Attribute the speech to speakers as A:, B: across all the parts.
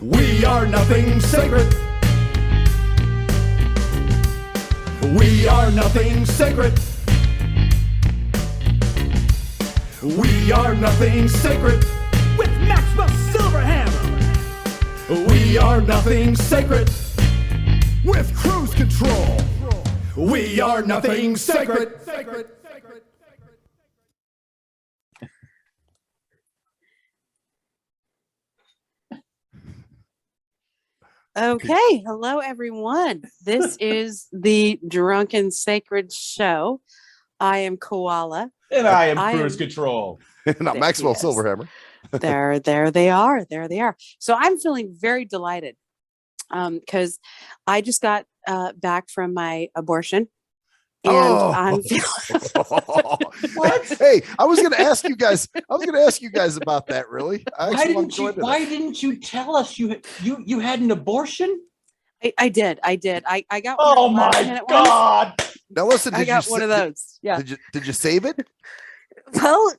A: We are nothing sacred. We are nothing sacred. We are nothing sacred.
B: With Maxwell Silverhammer.
A: We are nothing sacred. With cruise control. We are nothing sacred.
C: Okay, hello everyone. This is the Drunken Sacred Show. I am Koala.
D: And I am Cruise Control.
E: Not Maxwell Silverhammer.
C: There they are. There they are. So I'm feeling very delighted because I just got back from my abortion. And I'm feeling
E: what? Hey, I was going to ask you guys about that. Really?
D: Why didn't you tell us you had an abortion?
C: I did. I got.
D: Oh my God!
E: Now listen,
C: I got one of those. Yeah.
E: Did you save it?
C: Well,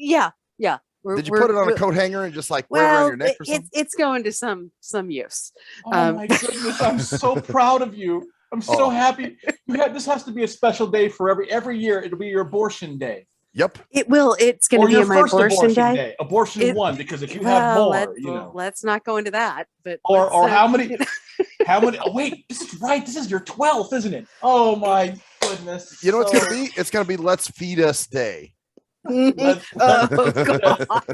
C: yeah.
E: Did you put it on a coat hanger and just like wear it around your neck or something?
C: It's going to some use.
D: Oh my goodness! I'm so proud of you. I'm so happy. This has to be a special day for every year. It'll be your abortion day.
E: Yep.
C: It will. It's going to be my abortion day.
D: Abortion one, because if you have more,
C: let's not go into that. But
D: or how many? How many? Oh wait, this is right. This is your 12th, isn't it? Oh my goodness!
E: You know what it's going to be? It's going to be Let's Feed Us Day.
C: Oh, God.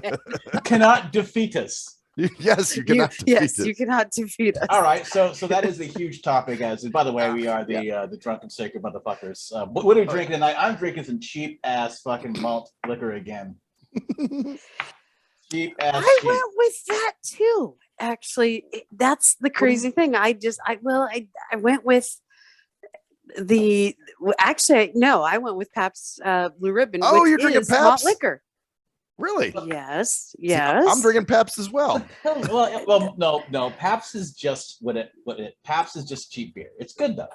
D: You cannot defeat us.
E: Yes, you cannot defeat us.
C: You cannot defeat us.
D: All right, so that is the huge topic. And by the way, we are the drunken sacred motherfuckers. What are we drinking tonight? I'm drinking some cheap ass fucking malt liquor again. Cheap ass.
C: I went with that too. Actually, that's the crazy thing. I went with I went with Pabst Blue Ribbon.
E: Oh,
C: which
E: you're drinking
C: is
E: Pabst?
C: malt liquor.
E: Really?
C: Yes.
E: See, I'm drinking Pabst as well.
D: Well, no. Pabst is just Pabst is just cheap beer. It's good though.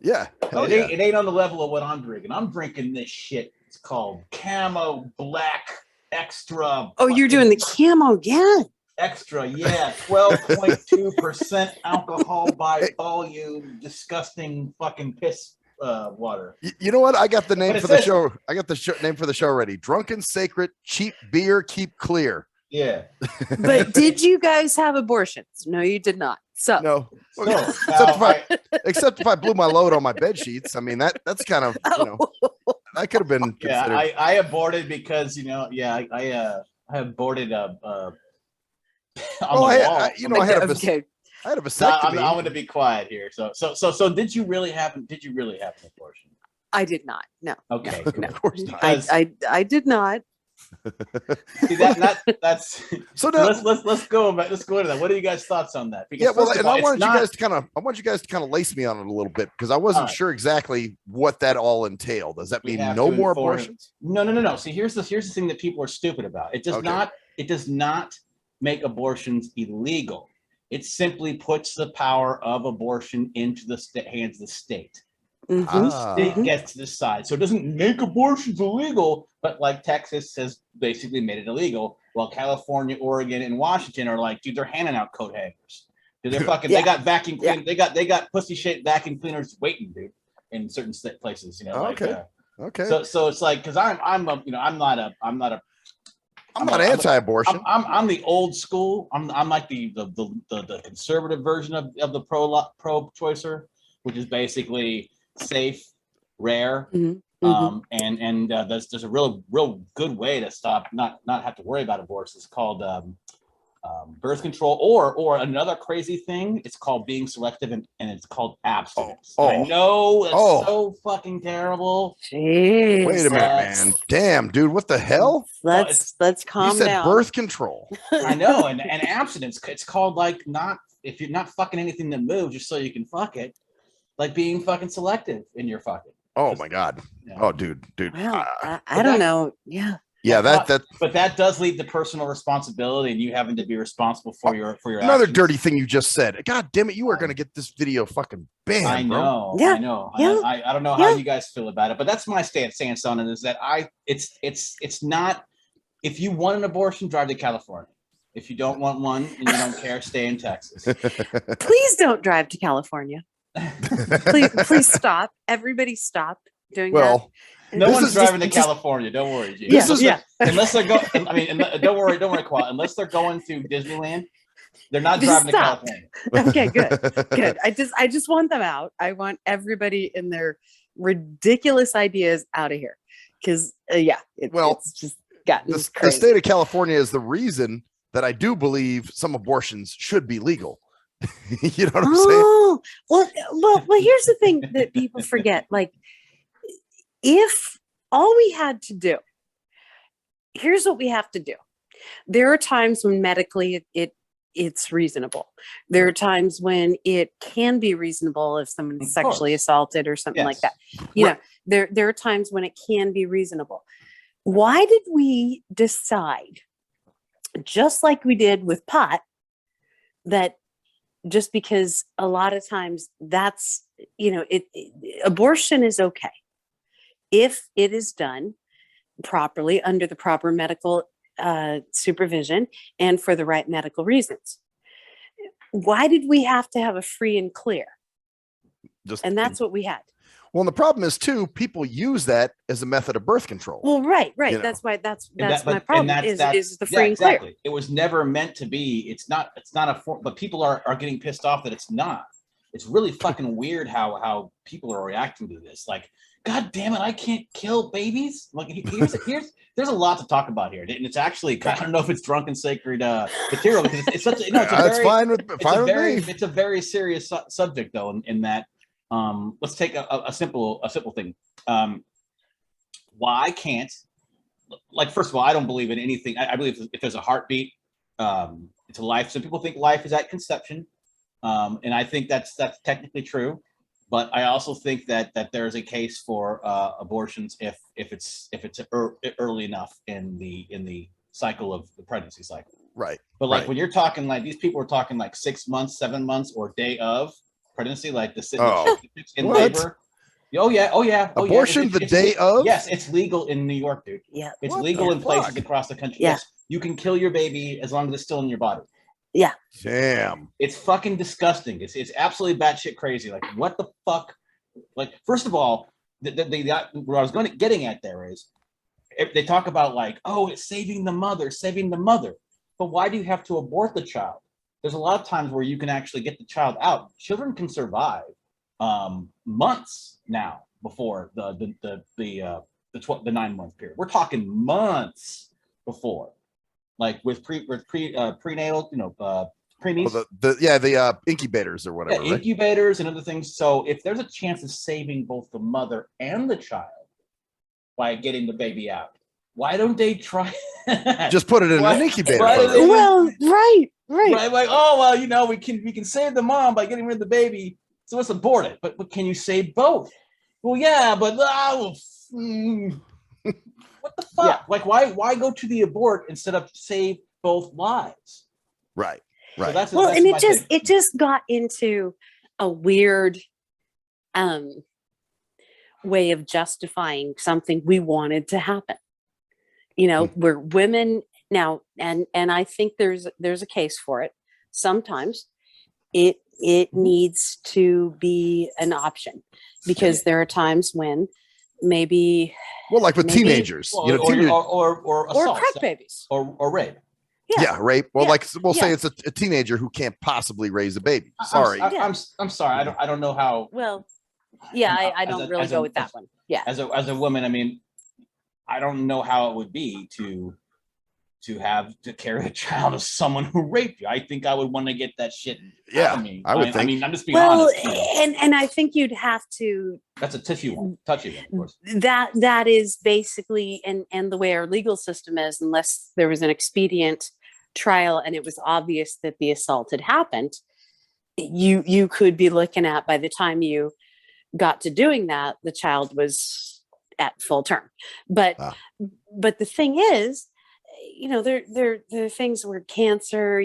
E: Yeah.
D: It ain't on the level of what I'm drinking. I'm drinking this shit. It's called Camo Black Extra.
C: Oh, you're doing the camo again.
D: Extra, yeah, 12.2% alcohol by volume. Disgusting fucking piss water.
E: You know what? I got the name for the show. I got the name for the show ready. Drunken Sacred Cheap Beer Keep Clear.
D: Yeah.
C: But did you guys have abortions? No, you did not. So
E: no. Except if I blew my load on my bed sheets. I mean that's kind of that could have been considered.
D: Yeah, I aborted because I aborted I had a vasectomy. I'm going to be quiet here. So did you really have an abortion?
C: I did not. No.
D: Okay.
C: No.
E: Of course not.
C: I did not.
D: See, that's so. Now, let's go into that. What are you guys' thoughts on that? Because
E: I want you guys to kind of lace me on it a little bit because I wasn't sure exactly what that all entailed. Does that mean no more abortions?
D: No. See, here's the thing that people are stupid about. It does not make abortions illegal. It simply puts the power of abortion into the hands of the state.
C: Mm-hmm.
D: The state gets to decide. So it doesn't make abortions illegal, but like Texas has basically made it illegal, while California, Oregon, and Washington are like, dude, they're handing out coat hangers. Dude, they're fucking. They got vacuum clean. They got pussy shaped vacuum cleaners waiting, dude, in certain places.
E: Okay.
D: So it's like because I'm not
E: anti-abortion.
D: I'm the old school. I'm like the conservative version of the pro-choicer, which is basically safe, rare, and there's a real good way to stop not have to worry about abortion. It's called birth control, or another crazy thing. It's called being selective, and it's called abstinence. I know that's so fucking terrible.
C: Jeez.
E: Wait a minute, man. Damn, dude, what the hell?
C: Let's calm down.
E: You said birth control.
D: I know, and abstinence. It's called like if you're not fucking anything that moves, just so you can fuck it, like being fucking selective in your fucking.
E: Oh my God. Oh, dude.
C: Well, I don't know. Yeah.
E: Yeah,
D: but that does lead to personal responsibility, and you having to be responsible for your
E: another
D: actions.
E: dirty thing you just said. God damn it, you are going to get this video fucking banned.
D: I know.
C: Bro. Yeah.
D: I know.
C: Yeah.
D: I don't know how you guys feel about it, but that's my stance on it. Is that it's not. If you want an abortion, drive to California. If you don't want one and you don't care, stay in Texas.
C: Please don't drive to California. Please stop. Everybody stop doing that.
D: No one's driving to California. Don't worry, G. Unless they're going. I mean, don't worry, Koala. Unless they're going to Disneyland, they're not driving to California.
C: Okay, good. I just want them out. I want everybody in their ridiculous ideas out of here, because it's just gotten crazy.
E: The state of California is the reason that I do believe some abortions should be legal. You know what I'm saying?
C: Well, here's the thing that people forget. Like, if all we had to do, here's what we have to do. There are times when medically it's reasonable. There are times when it can be reasonable if someone's sexually assaulted or something like that. You know, there are times when it can be reasonable. Why did we decide, just like we did with pot, that just because a lot of times that's, abortion is okay if it is done properly under the proper medical supervision and for the right medical reasons? Why did we have to have a free and clear? And that's what we had.
E: Well, and the problem is too, people use that as a method of birth control.
C: Well, right. That's why that's my problem. Is the free and clear.
D: It was never meant to be. It's not a form, but people are getting pissed off that it's not. It's really fucking weird how people are reacting to this. Like, God damn it, I can't kill babies. Like, there's a lot to talk about here, and it's actually, I don't know if it's drunken sacred material, because it's such it's a very serious subject though, in that. Let's take a simple thing. Why can't, like, first of all, I don't believe in anything. I believe if there's a heartbeat, it's a life. Some people think life is at conception, and I think that's technically true. But I also think that there's a case for abortions if it's early enough in the cycle of the pregnancy cycle.
E: Right.
D: But like when you're talking, like, these people are talking like 6 months, 7 months, or day of pregnancy, like the in labor. Oh yeah.
E: Abortion the day of?
D: Yes, it's legal in New York, dude. Yeah. It's legal in places across the country. Yeah. Yes. You can kill your baby as long as it's still in your body.
C: Yeah.
E: Damn.
D: It's fucking disgusting. It's absolutely batshit crazy. Like, what the fuck? Like, first of all, what I was getting at there is, they talk about like, oh, it's saving the mother. But why do you have to abort the child? There's a lot of times where you can actually get the child out. Children can survive months now before the 9-month period. We're talking months before, like with prenatal, preemies.
E: The incubators or whatever.
D: Yeah, incubators and other things. So if there's a chance of saving both the mother and the child by getting the baby out, why don't they try?
E: Just put it in an incubator.
C: Right.
D: Like, oh well, we can save the mom by getting rid of the baby, so let's abort it. But can you save both? Well, yeah, but what the fuck? Yeah. Like, why go to the abort instead of save both lives?
E: Right.
D: So that's
C: it just got into a weird way of justifying something we wanted to happen. We're women now, and I think there's a case for it. Sometimes it needs to be an option, because there are times when maybe,
E: like with teenagers,
D: or assault,
C: crack babies,
D: or rape.
E: Yeah, rape. Well, we'll say it's a teenager who can't possibly raise a baby. Sorry,
D: I'm sorry. I don't know how.
C: Well, yeah, I don't really go with that one. Yeah,
D: as a woman, I mean, I don't know how it would be to have to carry a child of someone who raped you. I think I would want to get that shit out of me.
E: I would think.
D: I mean, I'm just being honest.
C: And I think you'd have to.
D: That's a touchy one, of course.
C: That is basically, and the way our legal system is, unless there was an expedient trial and it was obvious that the assault had happened, you could be looking at, by the time you got to doing that, the child was at full term. But the thing is, there are things where cancer,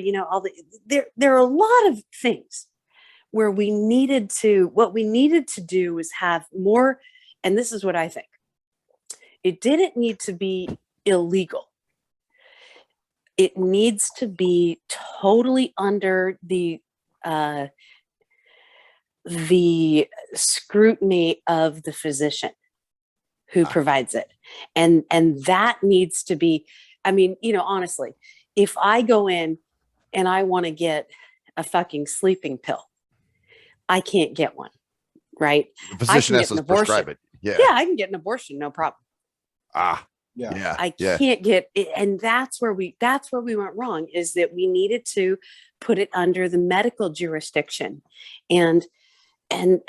C: there are a lot of things where what we needed to do was have more, and this is what I think. It didn't need to be illegal. it needs to be totally under the scrutiny of the physician who provides it. And that needs to be, I mean, honestly, if I go in and I want to get a fucking sleeping pill, I can't get one, right?
E: The physician has to prescribe it. Yeah.
C: Yeah, I can get an abortion, no problem.
E: Yeah.
C: I can't get it. And that's where we went wrong, is that we needed to put it under the medical jurisdiction. And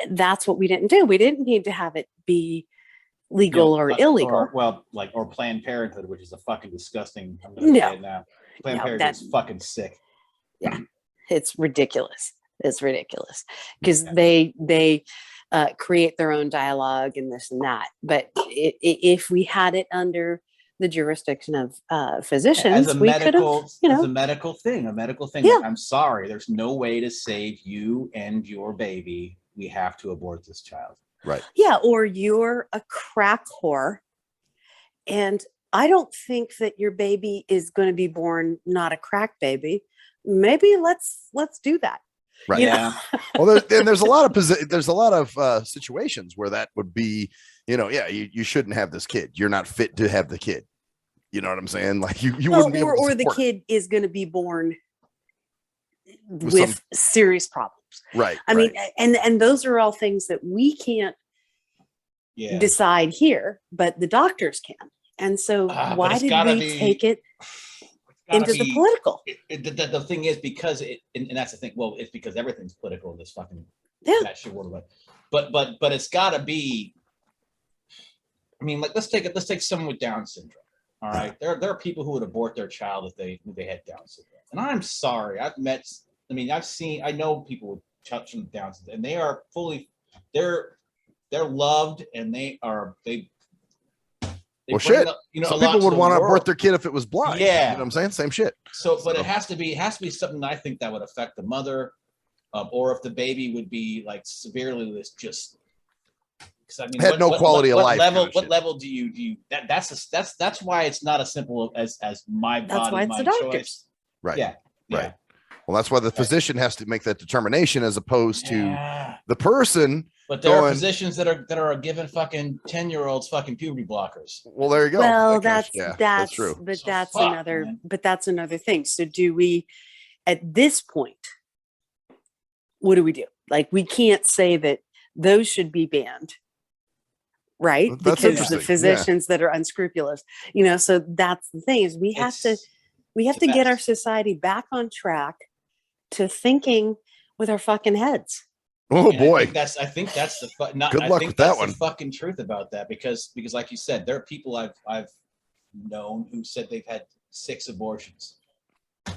C: that's what we didn't do. We didn't need to have it be legal or illegal.
D: Or Planned Parenthood, which is a fucking disgusting. I'm
C: No.
D: say it now. Planned Parenthood is fucking sick.
C: Yeah, it's ridiculous. It's ridiculous because they create their own dialogue and this and that. But if we had it under the jurisdiction of physicians, we could have,
D: as a medical thing.
C: Yeah.
D: I'm sorry, there's no way to save you and your baby. We have to abort this child.
E: Right.
C: Yeah. Or you're a crack whore. And I don't think that your baby is going to be born not a crack baby. Maybe let's do that.
E: Right.
D: Yeah.
E: Well, there's a lot of situations where that would be, you shouldn't have this kid. You're not fit to have the kid. You know what I'm saying? Like you wouldn't be able to
C: or the
E: support.
C: kid is going to be born with serious problems.
E: Right.
C: I mean, and those are all things that we can't decide here, but the doctors can. And so why did we take it into the political?
D: The thing is, because and that's the thing. Well, it's because everything's political in this fucking that shit world. But it's got to be. I mean, like let's take someone with Down syndrome. All right, there are people who would abort their child if they had Down syndrome. And I'm sorry, I know people with children with Down syndrome, and they are they're loved, and
E: well, shit. Some people would want to abort their kid if it was blind.
D: Yeah,
E: you know what I'm saying? Same shit.
D: So, but it has to be something that I think that would affect the mother, or if the baby would be like severely just. I mean,
E: had no quality of life.
D: What level do you? That's why it's not as simple as my body, my choice.
E: Right.
D: Yeah.
E: Right. Well, that's why the physician has to make that determination as opposed to the person.
D: But there are physicians that are giving fucking 10-year-olds fucking puberty blockers.
E: Well, there you go.
C: Well, that's
E: true.
C: But that's another thing. So do we, at this point, what do we do? Like, we can't say that those should be banned, right?
E: That's
C: because the physicians that are unscrupulous, so that's the thing, is we have to get our society back on track to thinking with our fucking heads.
E: Oh boy,
D: I think that's the
E: good luck with that one.
D: The fucking truth about that, because like you said, there are people I've known who said they've had 6 abortions.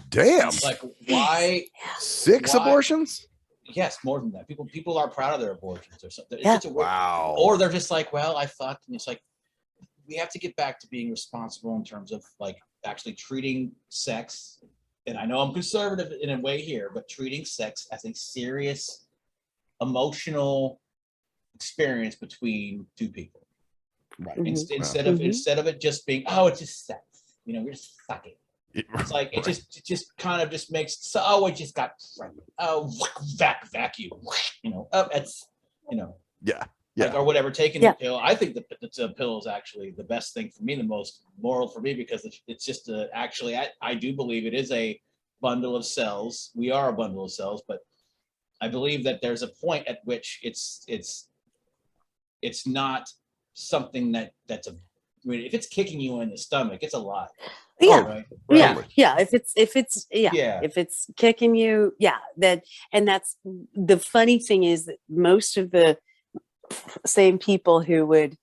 E: Damn.
D: Like, why
E: 6 abortions?
D: Yes, more than that. People are proud of their abortions or something.
C: Yeah.
E: Wow.
D: Or they're just like, well, I fucked, and it's like we have to get back to being responsible in terms of like actually treating sex. And I know I'm conservative in a way here, but treating sex as a serious emotional experience between two people. Right.
C: Mm-hmm.
D: Instead of it just being, oh, it's just sex. We're just fucking. It's like it just kind of just makes it just got pregnant. Oh, vacuum. It's
E: Yeah.
D: Like, or whatever, taking the pill. I think the pill is actually the best thing for me, the most moral for me, because it's just actually I do believe it is a bundle of cells. We are a bundle of cells, but I believe that there's a point at which it's not something that's if it's kicking you in the stomach, it's alive.
C: Yeah.
D: Right?
C: Yeah. If it's kicking you, and that's the funny thing, is that most of the same people who would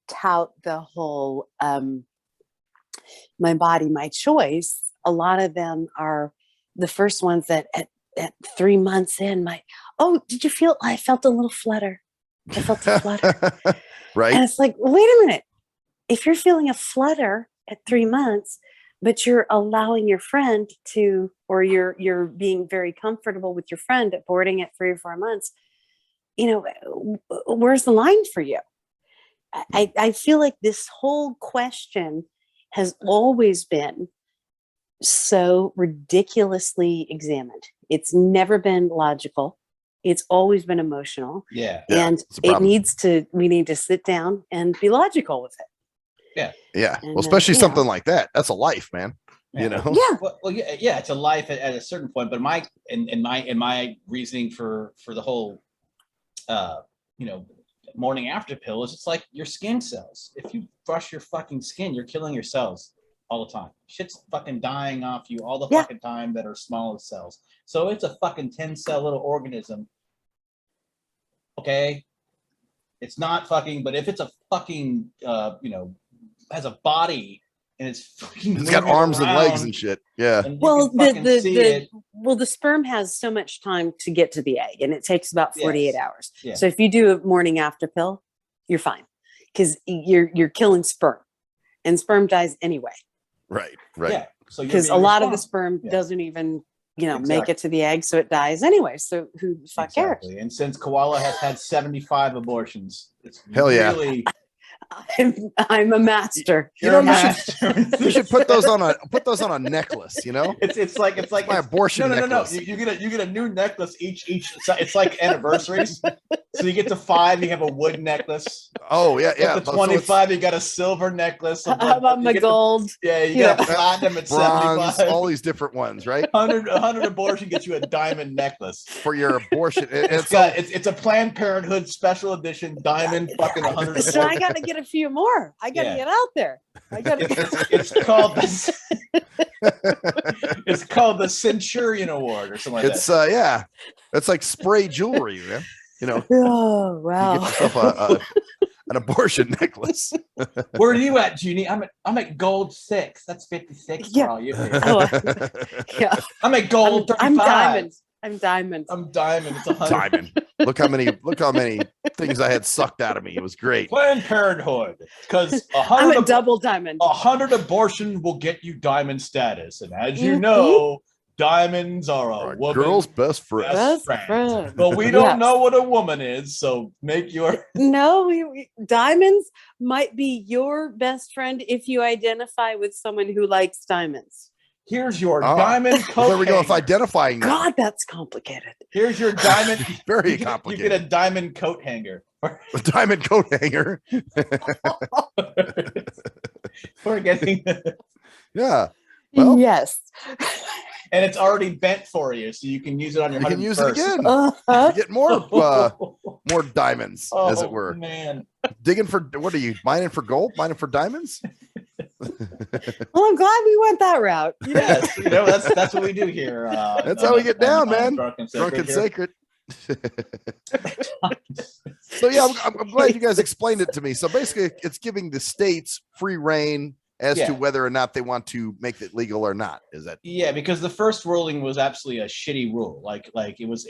C: tout the whole my body, my choice, a lot of them are the first ones that at 3 months in, did you feel? I felt a little flutter. I felt a flutter.
E: Right.
C: And it's like, wait a minute. If you're feeling a flutter at 3 months, but you're allowing your friend to, or you're being very comfortable with your friend aborting at 3 or 4 months, where's the line for you? I feel like this whole question has always been, so ridiculously examined. It's never been logical. It's always been emotional.
D: Yeah.
C: And we need to sit down and be logical with it.
E: Yeah.
C: And,
E: Well, especially something like that. That's a life, man.
D: Yeah.
E: You know?
C: Yeah.
D: Well, yeah, it's a life at a certain point. But my reasoning for the whole, morning after pill is it's like your skin cells. If you brush your fucking skin, you're killing your cells all the time. Shit's fucking dying off you all the fucking time that are small as cells. So it's a fucking 10-cell little organism. Okay. It's not fucking, but if it's a fucking, has a body and it's
E: got arms and legs and shit. Yeah.
D: And
C: well, the sperm has so much time to get to the egg, and it takes about 48 hours.
D: Yeah.
C: So if you do a morning after pill, you're fine, because you're killing sperm, and sperm dies anyway.
E: Right.
D: Yeah. So
C: because a lot of the sperm doesn't even make it to the egg, so it dies anyway. So who the fuck cares?
D: And since Koala has had 75 abortions, it's
E: hell yeah.
D: Really,
C: I'm a master.
E: You you should put those on a necklace.
D: It's like
E: my abortion necklace.
D: No. You get a new necklace each. It's like anniversaries. So you get to 5, you have a wood necklace.
E: Oh yeah.
D: At the 25, you got a silver necklace.
C: How about my gold?
D: You got a platinum at
E: bronze,
D: 75.
E: all these different ones, right?
D: 100 abortion gets you a diamond necklace
E: for your abortion.
D: It's a Planned Parenthood special edition diamond fucking 100.
C: So I got to get a few more. I got to get out there.
D: It's called this. It's called the Centurion Award or something like that.
E: It's like spray jewelry, man.
C: Oh wow!
E: You get yourself an abortion necklace.
D: Where are you at, Junie? I'm at gold 6. That's 56 for all you. I'm at gold 35.
C: I'm diamond. I'm diamond.
D: It's 100.
E: Diamond. Look how many things I had sucked out of me. It was great.
D: Planned Parenthood, because
C: I'm a double diamond.
D: 100 abortion will get you diamond status, and as you know, diamonds are a
E: girl's best friend.
C: Best friend.
D: But we don't know what a woman is, so make your
C: diamonds might be your best friend if you identify with someone who likes diamonds.
D: Here's your diamond coat.
E: There we go. If identifying.
C: God, that's complicated.
D: Here's your diamond.
E: Very complicated.
D: You get a diamond coat hanger.
E: A diamond coat hanger.
D: We're getting.
E: Yeah. Well,
C: yes.
D: And it's already bent for you, so you can use it on your.
E: You can use it again.
C: Uh-huh.
E: Get more diamonds, as it were.
D: Man,
E: digging for what are you mining for gold? Mining for diamonds?
C: Well, I'm glad we went that route.
D: Yes, that's what we do here.
E: That's how we get down, man. Drunken sacred. So yeah, I'm glad you guys explained it to me. So basically, it's giving the states free reign as to whether or not they want to make it legal or not. Is that?
D: Yeah, because the first ruling was absolutely a shitty rule. Like it was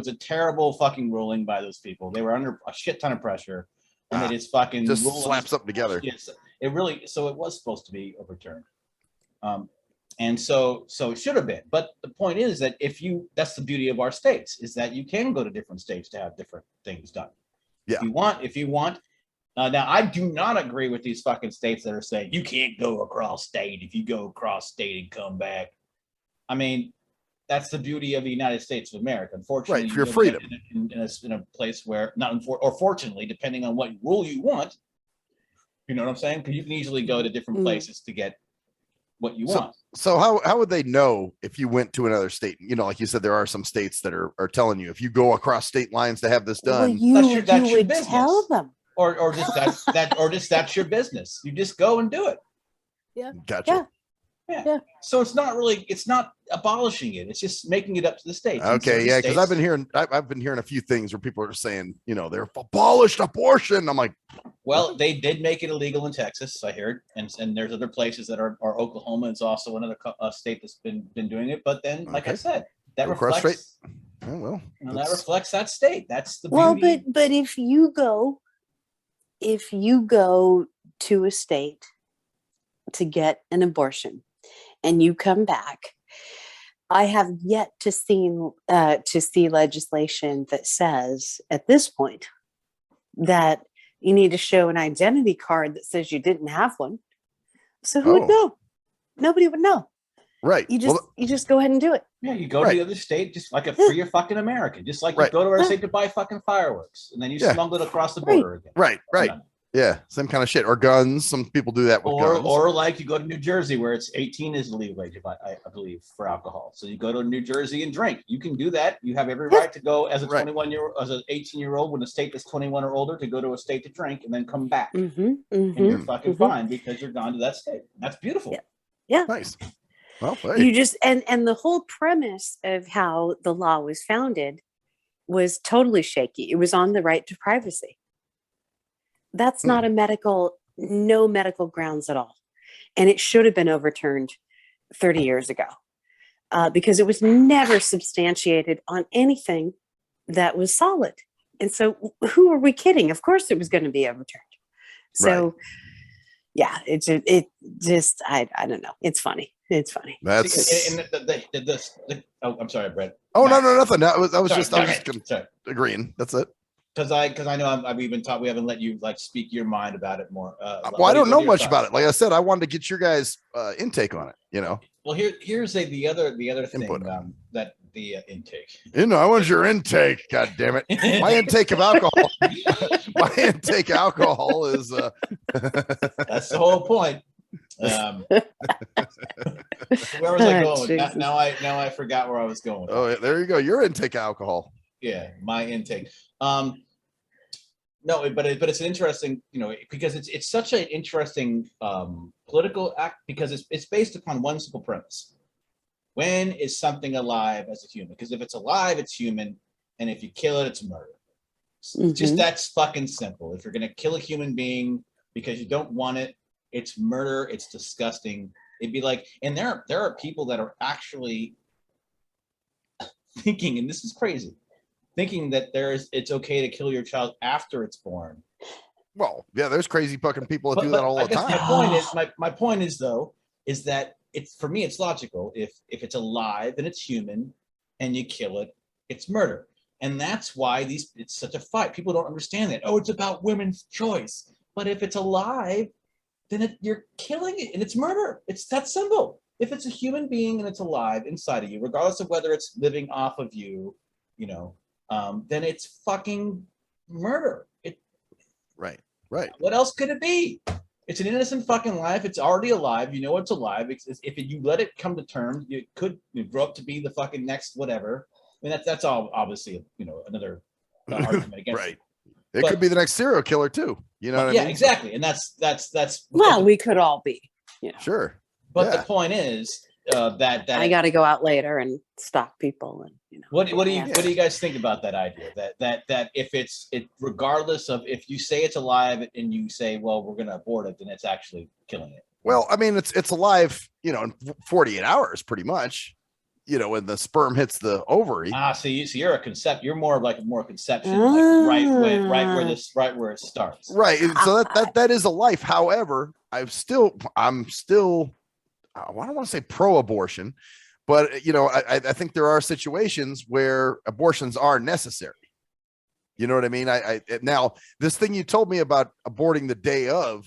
D: a terrible fucking ruling by those people. They were under a shit ton of pressure, and they just fucking
E: slap something together.
D: Yes, it was supposed to be overturned. And so it should have been. But the point is that that's the beauty of our states, is that you can go to different states to have different things done.
E: Yeah.
D: If you want. Now, I do not agree with these fucking states that are saying you can't go across state if you go across state and come back. I mean, that's the beauty of the United States of America. Unfortunately,
E: right, for your freedom.
D: In a place where, fortunately, depending on what rule you want, you know what I'm saying? Because you can easily go to different places to get what you want.
E: So how would they know if you went to another state? Like you said, there are some states that are telling you if you go across state lines to have this done.
C: Well, you would tell them.
D: Or just that's your business. You just go and do it.
C: Yeah.
E: Gotcha.
D: Yeah. So it's not abolishing it. It's just making it up to the states.
E: Okay. Yeah. Because I've been hearing a few things where people are saying, they're abolished abortion. I'm like,
D: well, they did make it illegal in Texas, I heard, and there's other places that are Oklahoma is also another state that's been doing it. But then, like I said, that reflects.
E: Oh, well,
D: that reflects that state. That's the
C: beauty.
D: Well,
C: but if you go to a state to get an abortion and you come back, I have yet to see legislation that says at this point that you need to show an identity card that says you didn't have one. So who would know? Nobody would know.
E: Right.
C: You just go ahead and do it.
D: Yeah, you go to the other state, just like a free fucking American, just like you go to our state to buy fucking fireworks, and then you smuggle it across the border again.
E: Right. Yeah, same kind of shit. Or guns. Some people do that with guns.
D: Or like you go to New Jersey where it's 18 is the legal age, I believe, for alcohol. So you go to New Jersey and drink. You can do that. You have every right to go as a 18-year-old with a state that's 21 or older to go to a state to drink and then come back. And you're fucking fine because you're gone to that state. That's beautiful.
C: Yeah.
E: Nice. Well,
C: you just and the whole premise of how the law was founded was totally shaky. It was on the right to privacy. That's not no medical grounds at all. And it should have been overturned 30 years ago because it was never substantiated on anything that was solid. And so who are we kidding? Of course it was going to be overturned. So it just, I don't know. It's funny. It's funny.
E: That's
D: I'm sorry, Brett.
E: Oh, no, nothing. I was just agreeing. That's it.
D: Because I know I've even taught, we haven't let you like speak your mind about it more.
E: Well, I don't know much about it. Like I said, I wanted to get your guys' intake on it.
D: Well, here's the other thing that the intake.
E: I want your intake. God damn it! My intake of alcohol. My intake of alcohol is.
D: That's the whole point. Where was I going? Now I forgot where I was going.
E: Oh, there you go. Your intake of alcohol.
D: Yeah, my intake. No, but it's an interesting, because it's such an interesting political act because it's based upon one simple premise. When is something alive as a human? Because if it's alive, it's human, and if you kill it, it's murder. Just that's fucking simple. If you're gonna kill a human being because you don't want it, it's murder. It's disgusting. It'd be like, and there are people that are actually thinking, and this is crazy, thinking that it's okay to kill your child after it's born.
E: Well, yeah, there's crazy fucking people that do that all the time.
D: My point is though, is that it's, for me, it's logical. If it's alive and it's human and you kill it, it's murder. And that's why it's such a fight. People don't understand that. Oh, it's about women's choice. But if it's alive, then you're killing it and it's murder. It's that simple. If it's a human being and it's alive inside of you, regardless of whether it's living off of you, then it's fucking murder.
E: Right.
D: What else could it be? It's an innocent fucking life. It's already alive. You know it's alive. If you let it come to terms, you could grow up to be the fucking next whatever. I mean, that's all obviously, another argument against
E: right. It could be the next serial killer too. You know what I mean?
D: Yeah, exactly. And that's.
C: Well, we could all be.
E: Sure.
D: But the point is that
C: I got to go out later and stalk people, and
D: What do you guys think about that idea? That if it regardless of if you say it's alive and you say, well, we're going to abort it, then it's actually killing it.
E: Well, I mean, it's alive, in 48 hours, pretty much. When the sperm hits the ovary.
D: So you're a concept. You're more like conception, like right where it starts.
E: Right. So that is a life. However, I'm still. I don't want to say pro-abortion, but I think there are situations where abortions are necessary. You know what I mean? Now this thing you told me about aborting the day of,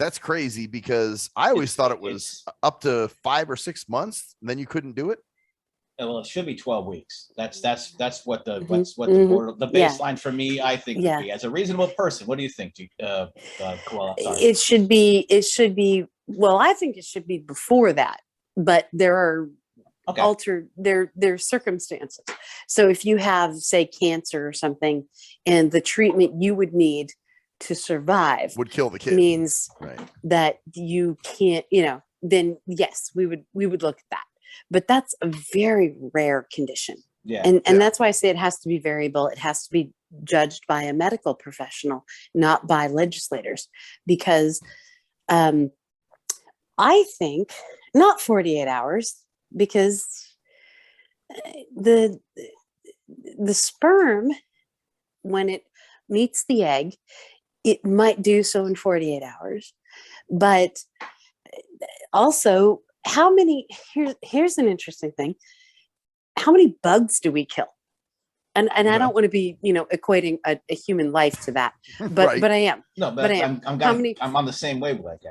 E: that's crazy because I always thought it was up to 5 or 6 months, and then you couldn't do it.
D: Well, it should be 12 weeks. That's what the baseline for me, I think, would be as a reasonable person. What do you think, Koala?
C: It should be. Well, I think it should be before that, but there are there's circumstances. So if you have, say, cancer or something, and the treatment you would need to survive
E: would kill the kid,
C: means that you can't, then yes, we would look at that. But that's a very rare condition. Yeah. And that's why I say it has to be variable. It has to be judged by a medical professional, not by legislators, because I think not 48 hours, because the sperm, when it meets the egg, it might do so in 48 hours. But also, here's an interesting thing. How many bugs do we kill? And I don't want to be, equating a human life to that, but I am.
D: No, but I am. I'm on the same wavelength.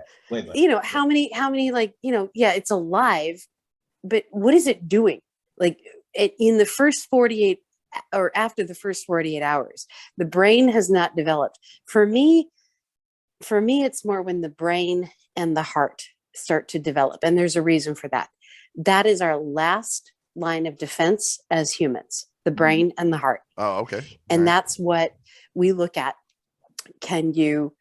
C: How many, it's alive, but what is it doing? Like in the first 48 or after the first 48 hours, the brain has not developed. For me, it's more when the brain and the heart start to develop. And there's a reason for that. That is our last line of defense as humans, the brain and the heart.
E: Oh, okay.
C: And that's what we look at. Can you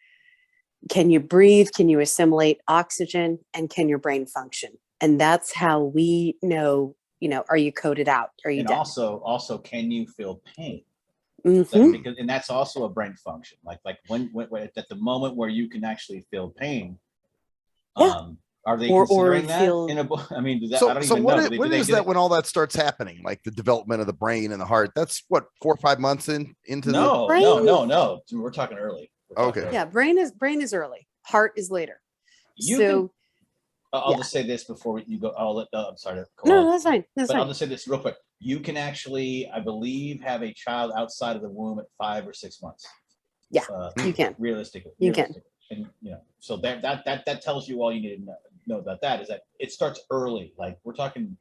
C: breathe? Can you assimilate oxygen? And can your brain function? And that's how we know, are you coded out? Are you
D: and
C: dead?
D: also, can you feel pain?
C: Mhm.
D: Because, and that's also a brain function. Like when at the moment where you can actually feel pain, are they considering that
C: feel,
D: in a book? I mean,
E: So
D: I don't even know.
E: When is that when all that starts happening? Like the development of the brain and the heart? That's what, 4 or 5 months into
D: No. We're talking early.
E: Okay.
C: Yeah, brain is early. Heart is later.
D: I'll just say this before you go. I'm sorry.
C: No, that's fine. That's fine.
D: I'll just say this real quick. You can actually, I believe, have a child outside of the womb at 5 or 6 months.
C: Yeah, you can.
D: Realistically.
C: You can.
D: And so that tells you all you need to know about that, is that it starts early. Like we're talking,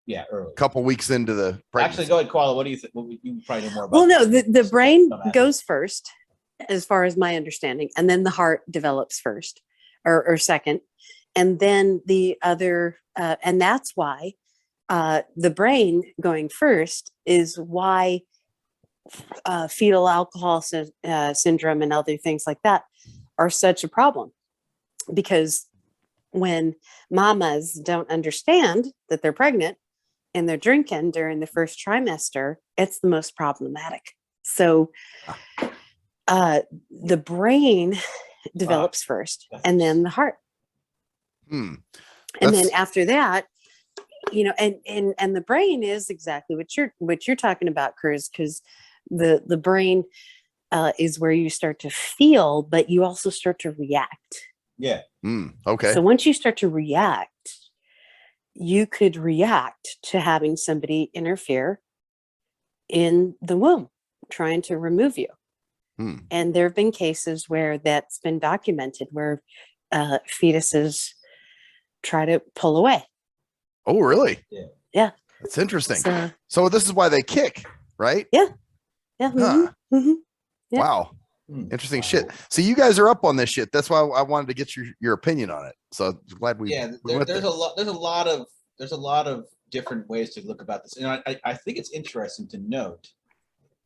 D: early.
E: a couple weeks into the pregnancy.
D: Actually, go ahead, Koala. What do you think? You probably know more about.
C: Well, no,
D: this.
C: the brain goes first, as far as my understanding, and then the heart develops first or second, and then the other, and that's why the brain going first is why fetal alcohol syndrome and other things like that are such a problem, because when mamas don't understand that they're pregnant and they're drinking during the first trimester, it's the most problematic. So the brain develops first, and then the heart. And then after that, and the brain is exactly what you're talking about, Cruz, because the brain is where you start to feel, but you also start to react.
D: Yeah.
E: Okay.
C: So once you start to react, you could react to having somebody interfere in the womb, trying to remove you. And there have been cases where that's been documented, where fetuses try to pull away.
E: Oh, really?
C: Yeah.
E: That's interesting. So this is why they kick, right?
C: Yeah. Yeah. Yeah.
E: Wow. Interesting shit. So you guys are up on this shit. That's why I wanted to get your opinion on it. So glad we.
D: There's a lot of different ways to look about this, and I think it's interesting to note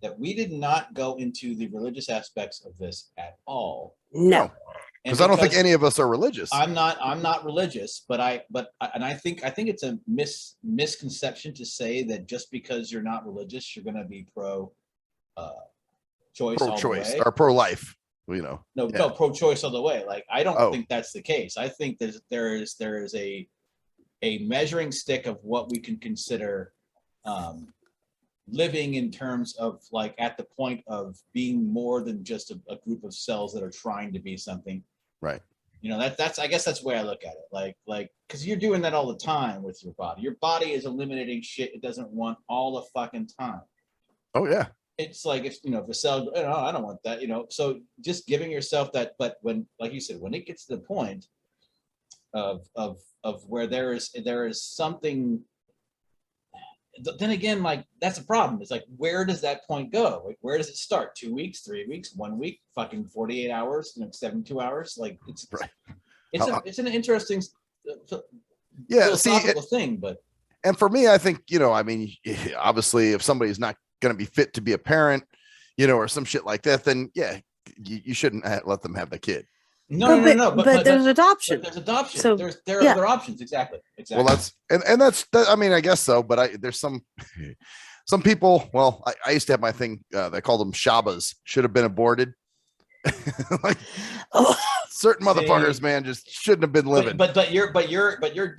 D: that we did not go into the religious aspects of this at all.
C: No.
E: Because I don't think any of us are religious.
D: I'm not religious, but I think it's a misconception to say that just because you're not religious, you're going to be pro-choice
E: or pro-life. No,
D: pro-choice all the way. Like I don't think that's the case. I think there is a measuring stick of what we can consider living in terms of, like, at the point of being more than just a group of cells that are trying to be something.
E: Right.
D: That's I guess that's the way I look at it. Like because you're doing that all the time with your body. Your body is eliminating shit it doesn't want all the fucking time.
E: Oh yeah.
D: It's like if a cell, I don't want that, So just giving yourself that, but when, like you said, when it gets to the point of where there is something, then again, like that's a problem. It's like, where does that point go? Like, where does it start? 2 weeks, 3 weeks, 1 week, fucking 48 hours, 72 hours. Like it's
E: right.
D: It's an interesting
E: philosophical
D: thing, but.
E: And for me, I think, obviously if somebody's not going to be fit to be a parent, or some shit like that, then you shouldn't let them have the kid.
D: No.
C: But there's adoption.
D: There's adoption.
C: So,
D: there are other options. Exactly.
E: Well, that's I mean, I guess so. But there's some people. Well, I used to have my thing. They called them Shabbas. Should have been aborted. Like certain motherfuckers, man, just shouldn't have been living.
D: But you're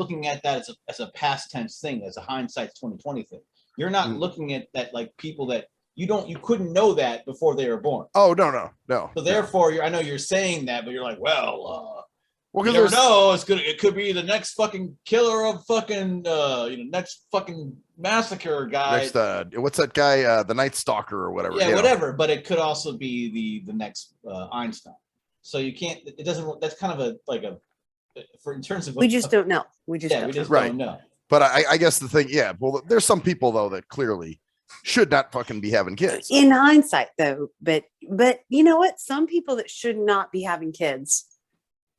D: looking at that as a past tense thing, as a hindsight 2020 thing. You're not looking at that like people that you couldn't know that before they were born.
E: Oh, no.
D: So therefore, I know you're saying that, but you're like, well,
E: you
D: never know. It could be the next fucking killer of fucking, next fucking massacre guy.
E: Next, what's that guy? The Night Stalker or whatever.
D: Yeah, whatever. But it could also be the next Einstein. So you can't. It doesn't. That's kind of in terms of.
C: We just don't know. We just
D: don't know.
E: But I guess the thing, yeah, well, there's some people though that clearly should not fucking be having kids.
C: In hindsight, though, but you know what? Some people that should not be having kids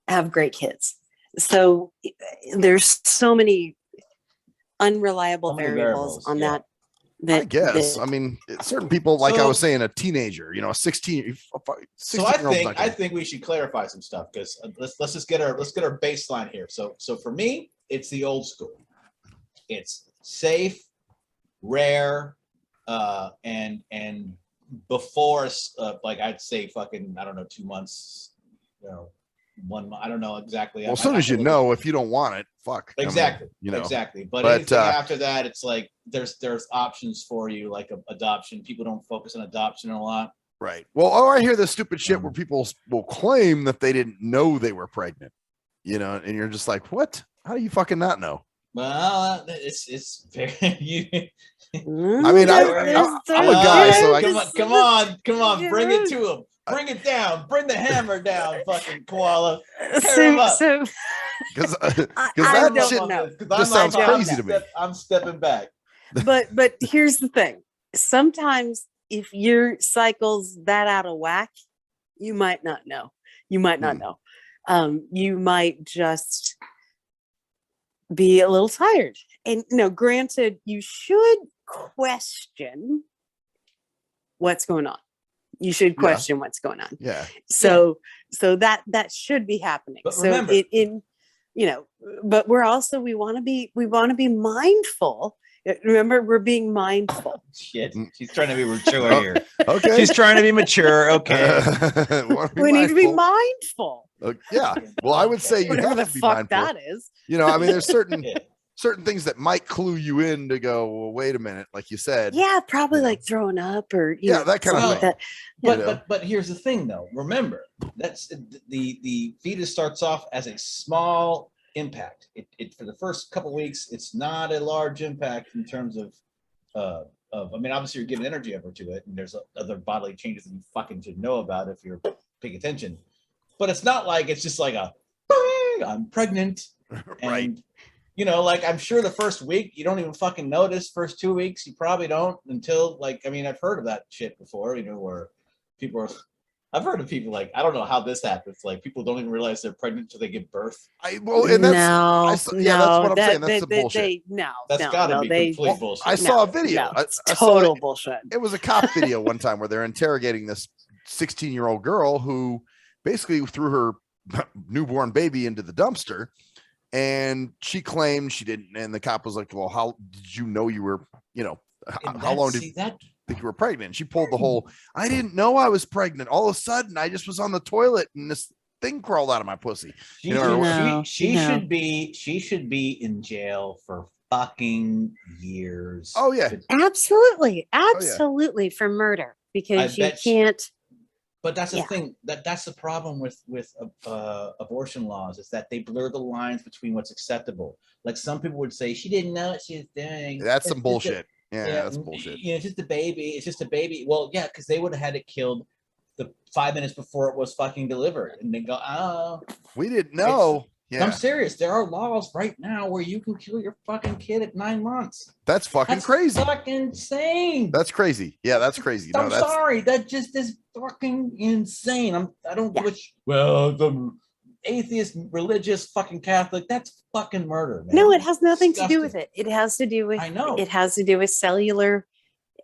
C: have great kids. So there's so many unreliable variables on that.
E: I guess. I mean, certain people, like I was saying, a teenager, you know, a 16.
D: So I think we should clarify some stuff because let's just get our baseline here. So for me, it's the old school. It's safe, rare, and before like I'd say fucking, I don't know, 2 months, you know, 1 month, I don't know exactly.
E: Well, as soon as you know, if you don't want it, fuck.
D: Exactly. I mean, you know, exactly. But anything after that, it's like there's options for you, like adoption. People don't focus on adoption a lot.
E: Right. Well, or I hear this stupid shit where people will claim that they didn't know they were pregnant, you know, and you're just like, what? How do you fucking not know?
D: Well, it's very.
E: I mean, I'm a guy, so I
D: come on, bring it to him. Bring it down. Bring the hammer down, fucking koala. Tear him up.
E: Because that shit just sounds crazy to me.
D: I'm stepping back.
C: But here's the thing. Sometimes if your cycle's that out of whack, you might not know. You might not know. You might just be a little tired. And granted, you should question what's going on. You should question what's going on.
E: Yeah.
C: So that should be happening.
D: But
C: so
D: remember,
C: but we want to be mindful. Remember, we're being mindful.
D: Shit, she's trying to be mature here.
E: Okay.
D: She's trying to be mature. Okay.
C: We need to be mindful.
E: Yeah. Well, I would say you
C: Whatever
E: have
C: the
E: to be
C: fuck
E: mindful.
C: that is.
E: You know, I mean, there's certain things that might clue you in to go, well, wait a minute, like you said.
C: Yeah, probably like throwing up or
E: that kind of thing.
D: But here's the thing, though. Remember, that's the fetus starts off as a small impact. It for the first couple weeks, it's not a large impact in terms of I mean, obviously you're giving energy over to it, and there's other bodily changes that you fucking should know about if you're paying attention. But it's not like it's just like I'm pregnant,
E: right?
D: And, you know, like I'm sure the first week you don't even fucking notice. First 2 weeks you probably don't until like, I mean, I've heard of that shit before, you know, where people are. I've heard of people like, I don't know how this happens. Like people don't even realize they're pregnant until they give birth.
E: That's what I'm saying. That's the bullshit.
D: That's gotta be complete bullshit.
E: I saw a video.
C: It's total bullshit.
E: It was a cop video one time where they're interrogating this 16-year-old girl who basically threw her newborn baby into the dumpster, and she claimed she didn't. And the cop was like, "Well, how did you know you were? You know, how long did you think you were pregnant?" And she pulled the whole, "I didn't know I was pregnant. All of a sudden, I just was on the toilet and this thing crawled out of my pussy."
D: She should be in jail for fucking years.
E: Oh yeah,
C: absolutely for murder, because you can't.
D: But that's the thing. That's the problem with abortion laws, is that they blur the lines between what's acceptable. Like some people would say, she didn't know what she was doing.
E: That's some bullshit. Yeah, that's bullshit.
D: You know, it's just a baby. It's just a baby. Well, yeah, because they would have had it killed the 5 minutes before it was fucking delivered, and they go, "Oh,
E: we didn't know." Yeah.
D: I'm serious. There are laws right now where you can kill your fucking kid at 9 months.
E: That's fucking crazy.
D: Fucking insane.
E: That's crazy. Yeah, that's crazy.
D: I'm sorry. That just is fucking insane. I don't give a well, the atheist, religious, fucking Catholic. That's fucking murder, man.
C: No, it has nothing to do with it. It has to do with.
D: I know.
C: It has to do with cellular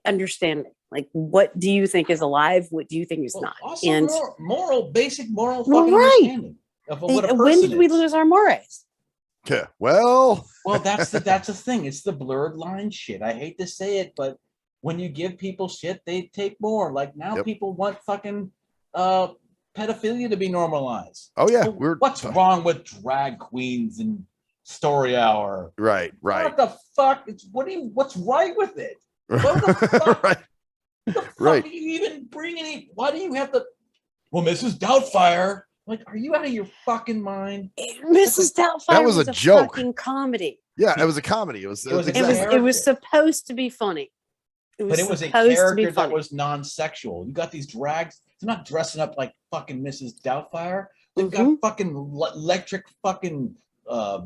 C: understanding. Like, what do you think is alive? What do you think is not?
D: Also, and basic moral fucking understanding.
C: When did we lose our mores?
E: Yeah. Well,
D: that's the thing. It's the blurred line shit. I hate to say it, but when you give people shit, they take more. Like now, people want fucking pedophilia to be normalized.
E: Oh yeah,
D: what's wrong with drag queens and story hour?
E: Right.
D: What the fuck? What's right with it? What the fuck?
E: Right.
D: What the fuck do you even bring any? Why do you have to? Well, Mrs. Doubtfire. Like, are you out of your fucking mind?
C: Mrs. Doubtfire
E: was a joke.
C: Fucking comedy.
E: Yeah, it was a comedy. It was
C: supposed to be funny.
D: But it was a character that was non-sexual. You got these drags. They're not dressing up like fucking Mrs. Doubtfire. They've got fucking electric fucking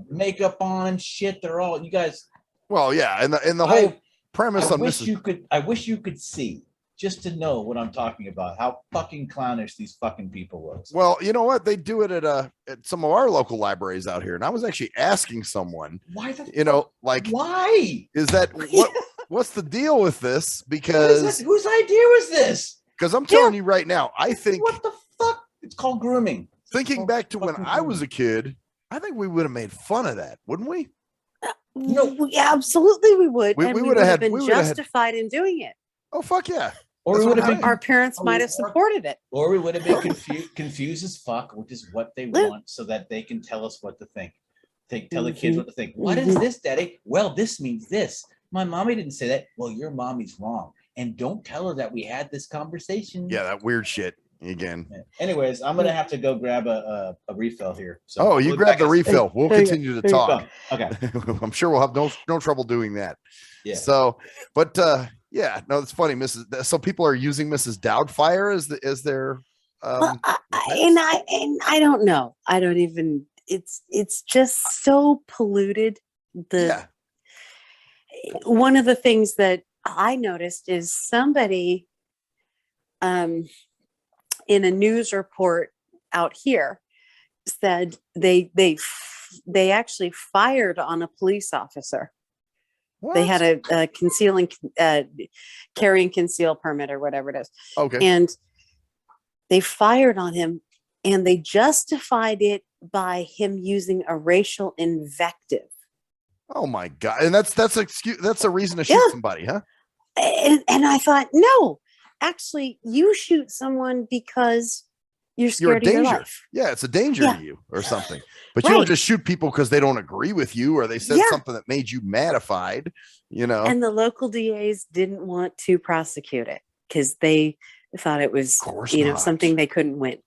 D: makeup on and shit. They're all you guys.
E: Well, yeah, and the whole premise
D: I
E: on
D: wish
E: Mrs.
D: I wish you could see just to know what I'm talking about. How fucking clownish these fucking people was.
E: Well, you know what? They do it at some of our local libraries out here, and I was actually asking someone,
D: Why the
E: you know, like,
D: why
E: is that what's the deal with this?
D: whose
E: Because
D: idea was this?
E: I'm telling you right now, I think
D: What the fuck? It's called grooming.
E: thinking back to when
D: Fucking
E: I was a
D: grooming.
E: kid, I think we would have made fun of that, wouldn't we?
C: No, absolutely we would.
E: We
C: And we
E: would've
C: would have
E: had-
C: been
E: we would've had-
C: justified in doing it.
E: Oh fuck yeah!
D: Or
E: That's
D: we
E: what
D: would have
E: I'm
D: been
E: saying.
C: Our parents might have
D: or-
C: supported it.
D: Or we would have been confused as fuck, which is what they
C: Yeah.
D: want, so that they can tell us what to think. Tell the kids what to think. What is this, Daddy? Well, this means this. My mommy didn't say that. Well, your mommy's wrong. And don't tell her that we had this conversation.
E: Yeah, that weird shit again.
D: Yeah. Anyways, I'm gonna have to go grab a refill here. So
E: Oh, you
D: we'll
E: grab
D: back
E: the
D: us-
E: refill. We'll
C: There you go.
E: continue to
C: There you go.
E: talk.
D: Okay.
E: I'm sure we'll have no trouble doing that.
D: Yeah.
E: So, but yeah, no, it's funny, Mrs. So people are using Mrs. Doubtfire as their
C: Well, I don't know. I don't even. It's just so polluted.
E: yeah.
C: One of the things that I noticed is somebody in a news report out here said they actually fired on a police officer. They had a concealing carry and conceal permit or whatever it is.
E: Okay.
C: And they fired on him, and they justified it by him using a racial invective.
E: Oh my god! And that's a reason to shoot
C: Yeah.
E: somebody, huh?
C: And I thought, no, actually, you shoot someone because you're
E: You're a
C: scared of your
E: danger.
C: life.
E: Yeah, it's a danger
C: Yeah.
E: to you or something. But you don't
C: Right.
E: just shoot people because they don't agree with you or they said
C: Yeah.
E: something that made you madified. You know.
C: And the local DAs didn't want to prosecute it because they thought it was,
E: Of course not.
C: something they couldn't win.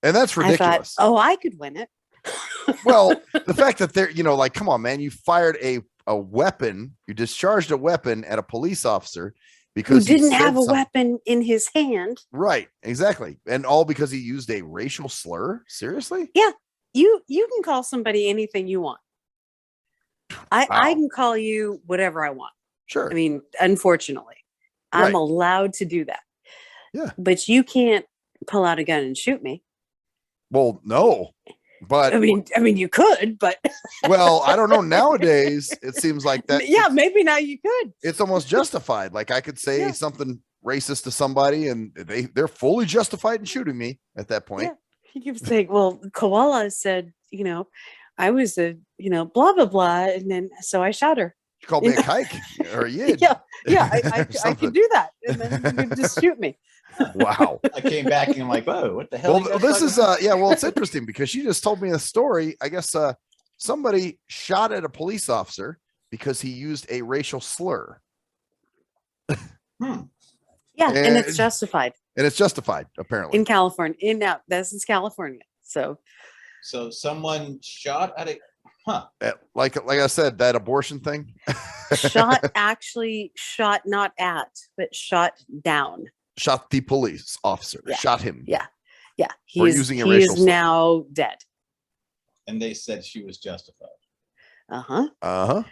E: And that's
C: I
E: ridiculous.
C: thought, oh, I could win it.
E: Well, the fact that they're, like, come on, man, you fired a weapon, you discharged a weapon at a police officer
C: Who
E: because he
C: didn't
E: said
C: have a
E: something.
C: weapon in his hand.
E: Right, exactly. And all because he used a racial slur. Seriously?
C: You can call somebody anything you want. I
E: Wow.
C: can call you whatever I want.
E: Sure.
C: I mean, unfortunately, I'm
E: Right.
C: allowed to do that.
E: Yeah.
C: But you can't pull out a gun and shoot me.
E: Well, no. But
C: I mean, you could, but
E: well, I don't know. Nowadays, it seems like that.
C: yeah, maybe now you could.
E: It's almost justified. Like I could say
C: Yeah.
E: something racist to somebody and they're fully justified in shooting me at that point.
C: Yeah. You keep saying, well, Koala said, I was blah, blah, blah. And then, so I shot her.
E: You called me a kike or a yid.
C: Yeah, I
E: Something.
C: could do that. And then you could just shoot me.
E: Wow.
D: I came back and I'm like, whoa, what the hell?
E: Well,
D: you guys
E: this
D: talking
E: is
D: about?
E: well, it's interesting because she just told me a story. I guess somebody shot at a police officer because he used a racial slur.
C: Yeah, and
E: And-
C: it's justified
E: And it's justified, apparently.
C: in California. This is California. So
D: So someone shot at a
E: Like I said, that abortion thing.
C: shot not at, but shot down.
E: Shot the police officer.
C: Yeah.
E: Shot him.
C: Yeah. Yeah.
E: For
C: He
E: using a
C: is
E: racial slur.
C: now dead.
D: and they said she was justified.
C: Uh-huh.
E: Uh-huh.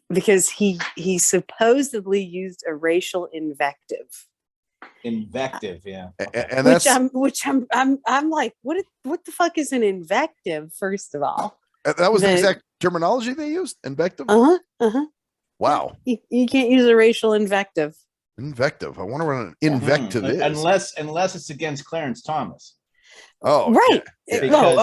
C: Because he supposedly used a racial invective.
D: Invective, yeah.
E: And that's
C: I'm like, what the fuck is an invective, first of all?
E: that was the
C: the-
E: exact terminology they used. Invective.
C: Uh-huh. Uh-huh.
E: Wow.
C: You can't use a racial invective.
E: Invective. I wonder what an invective is.
D: Unless it's against Clarence Thomas.
E: Oh,
C: Right.
E: yeah.
D: Because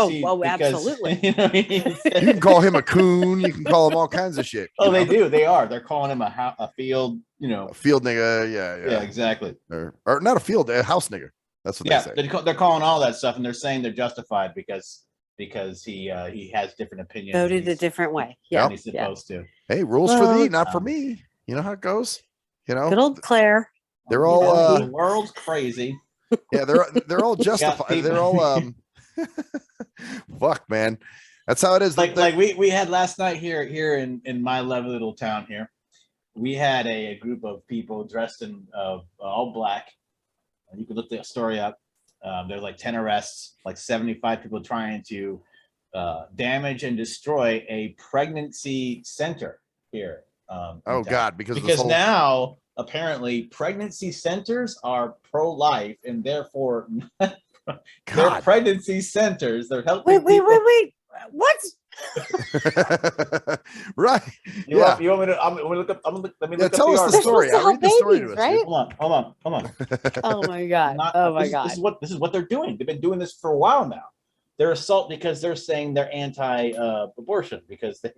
C: Absolutely.
D: You know what I mean?
E: You can call him a coon. You can call him all kinds of shit.
D: Oh,
E: you
D: they
E: know?
D: do. They are. They're calling him a field.
E: A field nigga. Yeah.
D: Yeah, exactly.
E: Or not a field, a house nigga. That's what
D: Yeah,
E: they say.
D: they're calling all that stuff, and they're saying they're justified because he has different opinions. than
C: Voted a
D: he's-
C: different way.
E: Yeah.
C: Yeah.
D: than he's supposed to.
E: Hey, rules for
C: Well,
E: thee, not for me. You know how it goes.
C: Good old Claire.
E: They're
D: You
E: all,
D: know, the world's crazy.
E: yeah, they're all justified.
D: people-
E: They're all fuck, man. That's how it is.
D: Like we had last night here in my lovely little town here. We had a group of people dressed in all black. You could look the story up. There's like 10 arrests, like 75 people trying to damage and destroy a pregnancy center here.
E: Oh God, because
D: now apparently pregnancy centers are pro-life and therefore they're pregnancy centers. They're helping.
C: Wait. What?
E: Right.
D: You want me to? I'm gonna look up. Let me look up
E: tell us the
C: They're
E: story.
C: supposed to help babies, right?
D: Hold on.
C: Oh my God.
D: This is what they're doing. They've been doing this for a while now. They're because they're saying they're anti-abortion because they.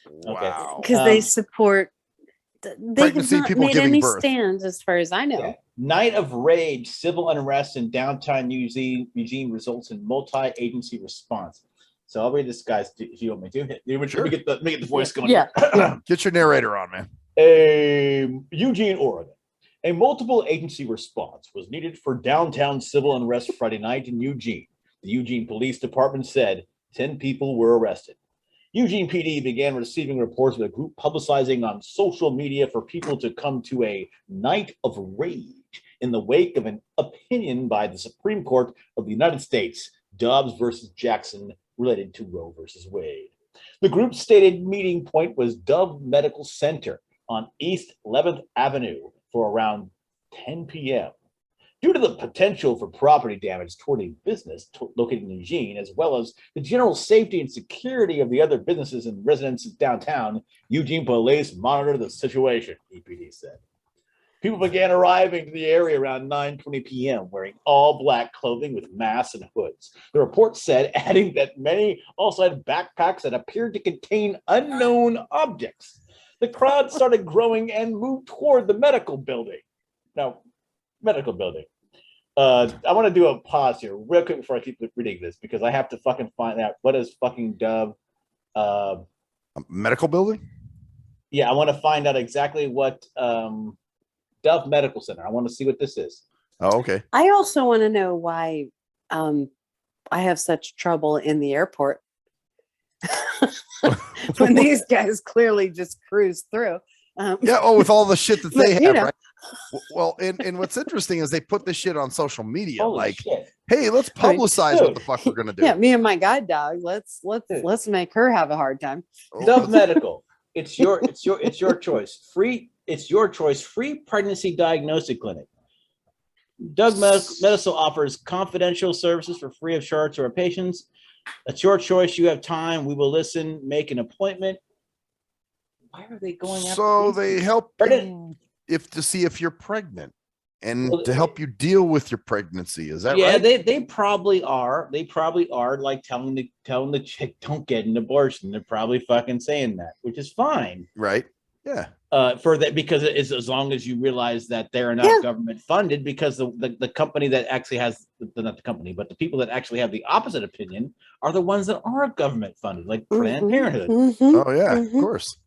E: Wow.
C: Because they support. They have
E: Pregnancy,
C: not
E: people
C: made
E: giving
C: any
E: birth.
C: stands, as far as I know.
D: Yeah. Night of rage, civil unrest in downtown Eugene results in multi-agency response. So I'll read this, guys, if you want me to.
E: Sure.
D: Let me get the voice going.
C: Yeah.
E: Get your narrator on, man.
D: Eugene, Oregon. A multiple agency response was needed for downtown civil unrest Friday night in Eugene. The Eugene Police Department said 10 people were arrested. Eugene PD began receiving reports of a group publicizing on social media for people to come to a night of rage in the wake of an opinion by the Supreme Court of the United States, Dobbs versus Jackson, related to Roe versus Wade. The group's stated meeting point was Dove Medical Center on East 11th Avenue for around 10 p.m. Due to the potential for property damage toward a business located in Eugene, as well as the general safety and security of the other businesses and residents downtown, Eugene police monitored the situation, EPD said. People began arriving to the area around 9:20 p.m. wearing all black clothing with masks and hoods. The report said, adding that many also had backpacks that appeared to contain unknown objects. The crowd started growing and moved toward the medical building. Now, medical building. I want to do a pause here real quick before I keep reading this because I have to fucking find out what is fucking Dove.
E: A medical building?
D: Yeah, I want to find out exactly what Dove Medical Center. I want to see what this is.
E: Oh, okay.
C: I also want to know why I have such trouble in the airport when these guys clearly just cruise through.
E: Yeah. Oh, with all the shit that they
C: you
E: have,
C: know.
E: right? Well, and what's interesting is they put this shit on social media.
D: Holy
E: like,
D: shit.
E: hey, let's publicize what the fuck we're gonna do.
C: Yeah, me and my guide dog. Let's make her have a hard time.
D: Dove Medical. It's your choice. It's your choice. Free pregnancy diagnostic clinic. Dove Medical offers confidential services for free of charge to our patients. That's your choice. You have time. We will listen. Make an appointment. Why are they going after
E: So
D: these
E: they
D: people?
E: help you to see if you're pregnant and to help you deal with your pregnancy. Is that right?
D: Yeah, they probably are. They probably are like telling the chick don't get an abortion. They're probably fucking saying that, which is fine.
E: Right. Yeah.
D: For that, because it is as long as you realize that they're not government funded, because the company that actually has not the company, but the people that actually have the opposite opinion are the ones that are government funded, like Planned Parenthood.
E: Oh yeah, of course.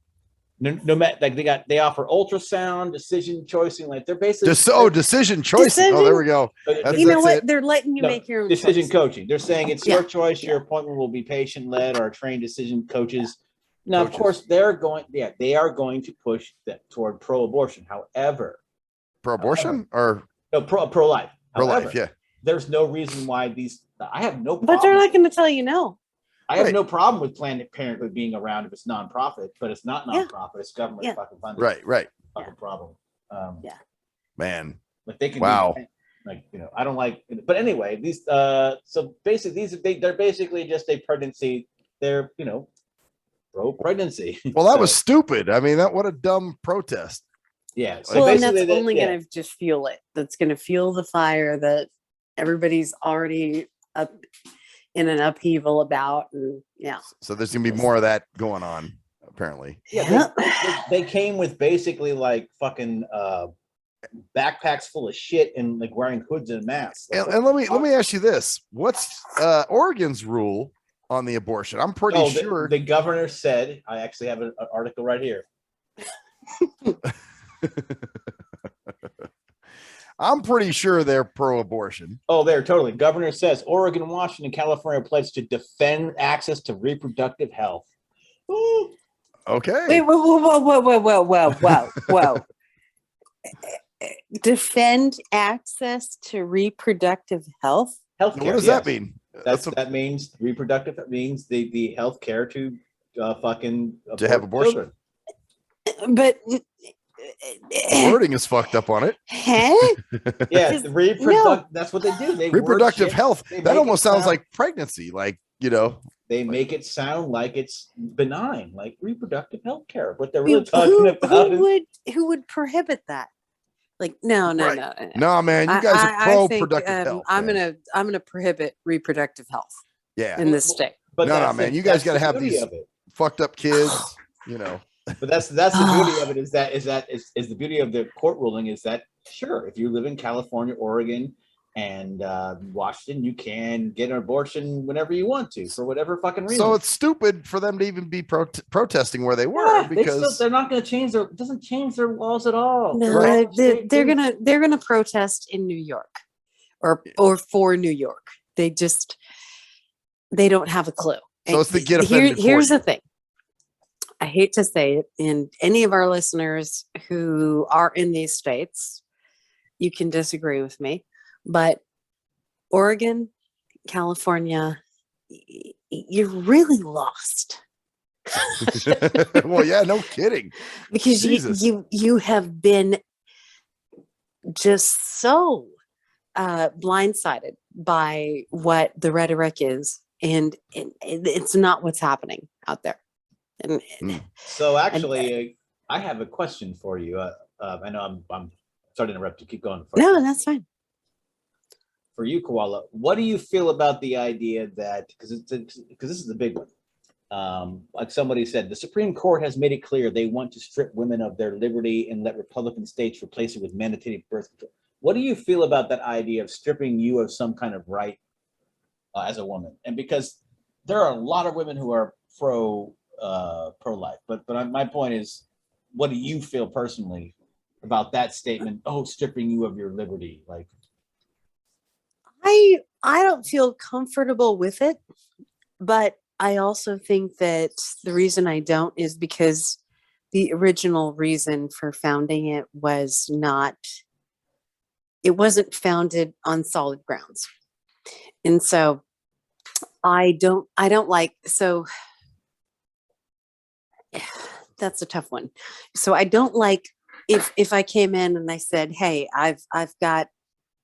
D: No matter, like they offer ultrasound, decision choicing, like they're basically
E: decision choicing. Oh, there we go.
C: You know what? They're letting you make your own
D: decision
C: choice.
D: coaching. They're saying it's your choice. Your appointment will be patient led or trained decision coaches. Now, of course, they are going to push that toward pro-abortion. However,
E: pro-abortion or
D: pro-life.
E: Pro-life, yeah.
D: There's no reason why I have no problem.
C: But they're not going to tell you no.
D: I have no problem with Planned Parenthood being around if it's nonprofit, but it's not nonprofit. It's government fucking funded.
E: Right.
D: Fucking problem.
E: Man.
D: Like they can.
E: Wow.
D: I don't like. But anyway, these. So basically, they're basically just a pregnancy. They're pro-pregnancy.
E: Well, that was stupid. I mean, what a dumb protest.
D: Yeah. So
C: Well, and
D: basically,
C: that's only going to just fuel it. That's going to fuel the fire that everybody's already up in an upheaval about. And
E: So there's gonna be more of that going on, apparently.
D: Yeah. They came with basically like fucking backpacks full of shit and like wearing hoods and masks.
E: And let me ask you this: what's Oregon's rule on the abortion? I'm pretty sure
D: the governor said. I actually have an article right here.
E: I'm pretty sure they're pro-abortion.
D: Oh, they're totally. Governor says Oregon, Washington, California pledge to defend access to reproductive health. Ooh.
E: Okay.
C: wait, whoa. Defend access to reproductive health?
D: Healthcare.
E: What does that mean?
D: That means reproductive. That means the health care to fucking
E: To have abortion.
D: children.
C: But
E: The wording is fucked up on it.
D: Yeah,
C: Just-
D: reproductive. That's what they do. They
E: Reproductive
D: word shit.
E: health.
D: They
E: That
D: make
E: almost
D: it
E: sounds
D: sound-
E: like pregnancy. Like, you know,
D: They make it sound like it's benign, like reproductive health care. What they're really talking
C: who,
D: about is
C: who would prohibit that? Like, no.
E: no, man, you guys are pro productive health.
C: I'm
E: man.
C: gonna prohibit reproductive health
E: Yeah.
C: in this state.
D: But
E: No,
D: that's
E: man,
D: the-
E: you guys
D: that's
E: got to
D: the
E: have
D: beauty
E: these
D: of it.
E: fucked up kids, you know.
D: But that's the beauty of it is the beauty of the court ruling is that sure, if you live in California, Oregon, and Washington, you can get an abortion whenever you want to for whatever fucking reason.
E: So it's stupid for them to even be protesting where they were
D: Yeah,
E: because
D: they're not going to change their. It doesn't change their laws at all.
C: No,
E: Right.
C: they're gonna protest in New York, or for New York. They don't have a clue.
E: So it's the get offended
C: Here's
E: for
C: the thing. I hate to say it, and any of our listeners who are in these states, you can disagree with me, but Oregon, California, you're really lost
E: well, yeah, no kidding.
C: because
E: Jesus.
C: you have been just so blindsided by what the rhetoric is, and it's not what's happening out there. And
D: So actually, I have a question for you. I know I'm sorry to interrupt you. Keep going.
C: no, that's fine.
D: For you, Koala, what do you feel about the idea that because this is the big one? Like somebody said, the Supreme Court has made it clear they want to strip women of their liberty and let Republican states replace it with mandatory birth control. What do you feel about that idea of stripping you of some kind of right as a woman? And because there are a lot of women who are pro-life, but my point is, what do you feel personally about that statement? Oh, stripping you of your liberty, like.
C: I don't feel comfortable with it, but I also think that the reason I don't is because the original reason for founding it wasn't founded on solid grounds. And so I don't like, so that's a tough one. So I don't like if I came in and I said, hey, I've got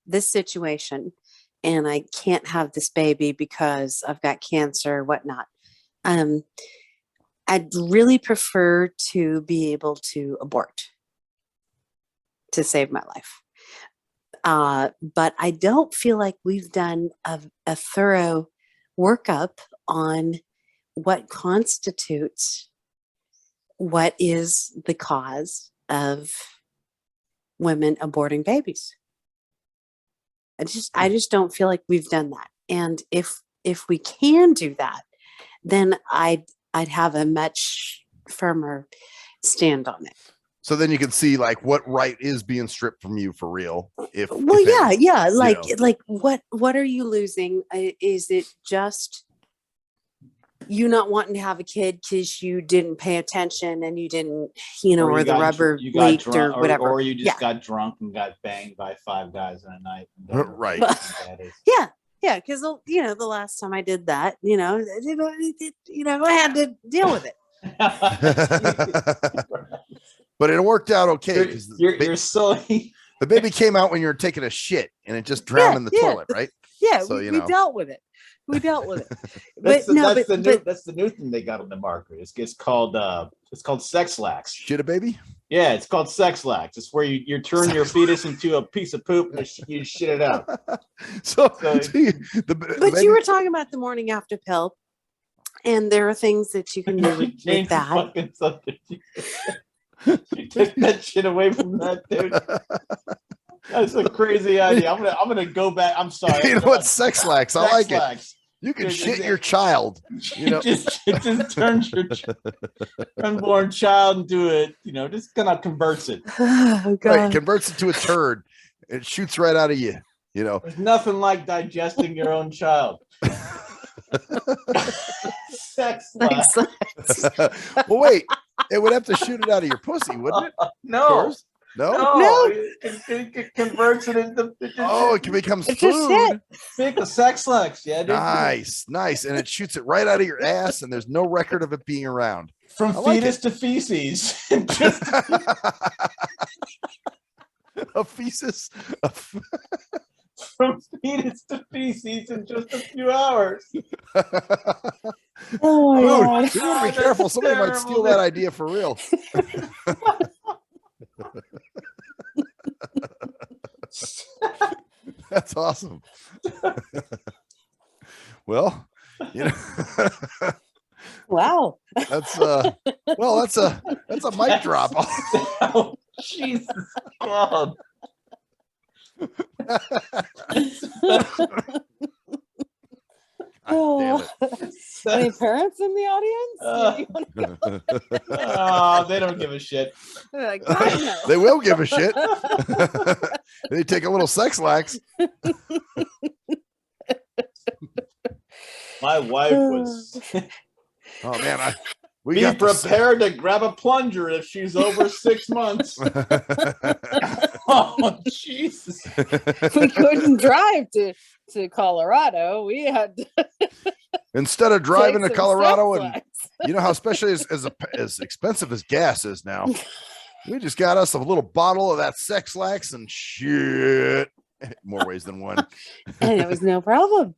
C: this situation and I can't have this baby because I've got cancer or whatnot. I'd really prefer to be able to abort to save my life. But I don't feel like we've done a thorough workup on what constitutes what is the cause of women aborting babies. I just don't feel like we've done that. And if we can do that, then I'd have a much firmer stand on it.
E: So then you can see like what right is being stripped from you for real. If
C: Yeah. Like,
E: you know.
C: what are you losing? Is it just you not wanting to have a kid because you didn't pay attention and you didn't, or the rubber leaked or whatever.
D: Or you just got drunk and got banged by 5 guys in a night.
E: Right.
C: Yeah. Because, the last time I did that, I had to deal with it.
E: But it worked out okay.
D: You're so
E: the baby came out when you were taking a shit and it just drowned in the toilet, right?
C: Yeah,
E: So,
C: we dealt with it.
D: That's the new thing they got on the market. It's called sex lax.
E: Shit a baby?
D: Yeah, it's called sex lax. It's where you turn your fetus into a piece of poop and you shit it out.
C: But you were talking about the morning after pill, and there are things that you can do with that.
D: You took that shit away from that, dude. That's a crazy idea. I'm gonna go back. I'm sorry.
E: You know what? Sex lax. I like it. You can
D: Dude,
E: shit your child.
D: It just turns your unborn child into it. Just kind of converts it.
C: Oh, God.
E: Right, converts it to a turd. It shoots right out of you.
D: There's nothing like digesting your own child. Sex lax.
E: Well, wait. It would have to shoot it out of your pussy, wouldn't it?
D: No.
E: No.
D: No, it converts it into.
E: It becomes
C: It's just
E: food.
C: shit.
D: The sex lex. Yeah, dude.
E: Nice, and it shoots it right out of your ass, and there's no record of it being around.
D: From fetus to feces. Just
E: a feces.
D: from fetus to feces in just a few hours.
C: Oh my God.
E: Dude, you want to be careful. Somebody might steal that idea for real. That's awesome. Well,
C: Wow.
E: that's a mic drop.
D: Oh, Jesus God.
C: Oh. Any parents in the audience?
D: They don't give a shit.
C: Like, God, no.
E: They will give a shit. They take a little sex lax.
D: My wife was.
E: Oh man, we
D: Be
E: got
D: prepared to grab a plunger if she's over 6 months. Oh, Jesus.
C: We couldn't drive to Colorado. We had to
E: Instead of driving to
C: take some
E: Colorado,
C: sex
E: and
C: lax.
E: you know how especially as expensive as gas is now, we just got us a little bottle of that sex lax and shit. More ways than one.
C: And it was no problem.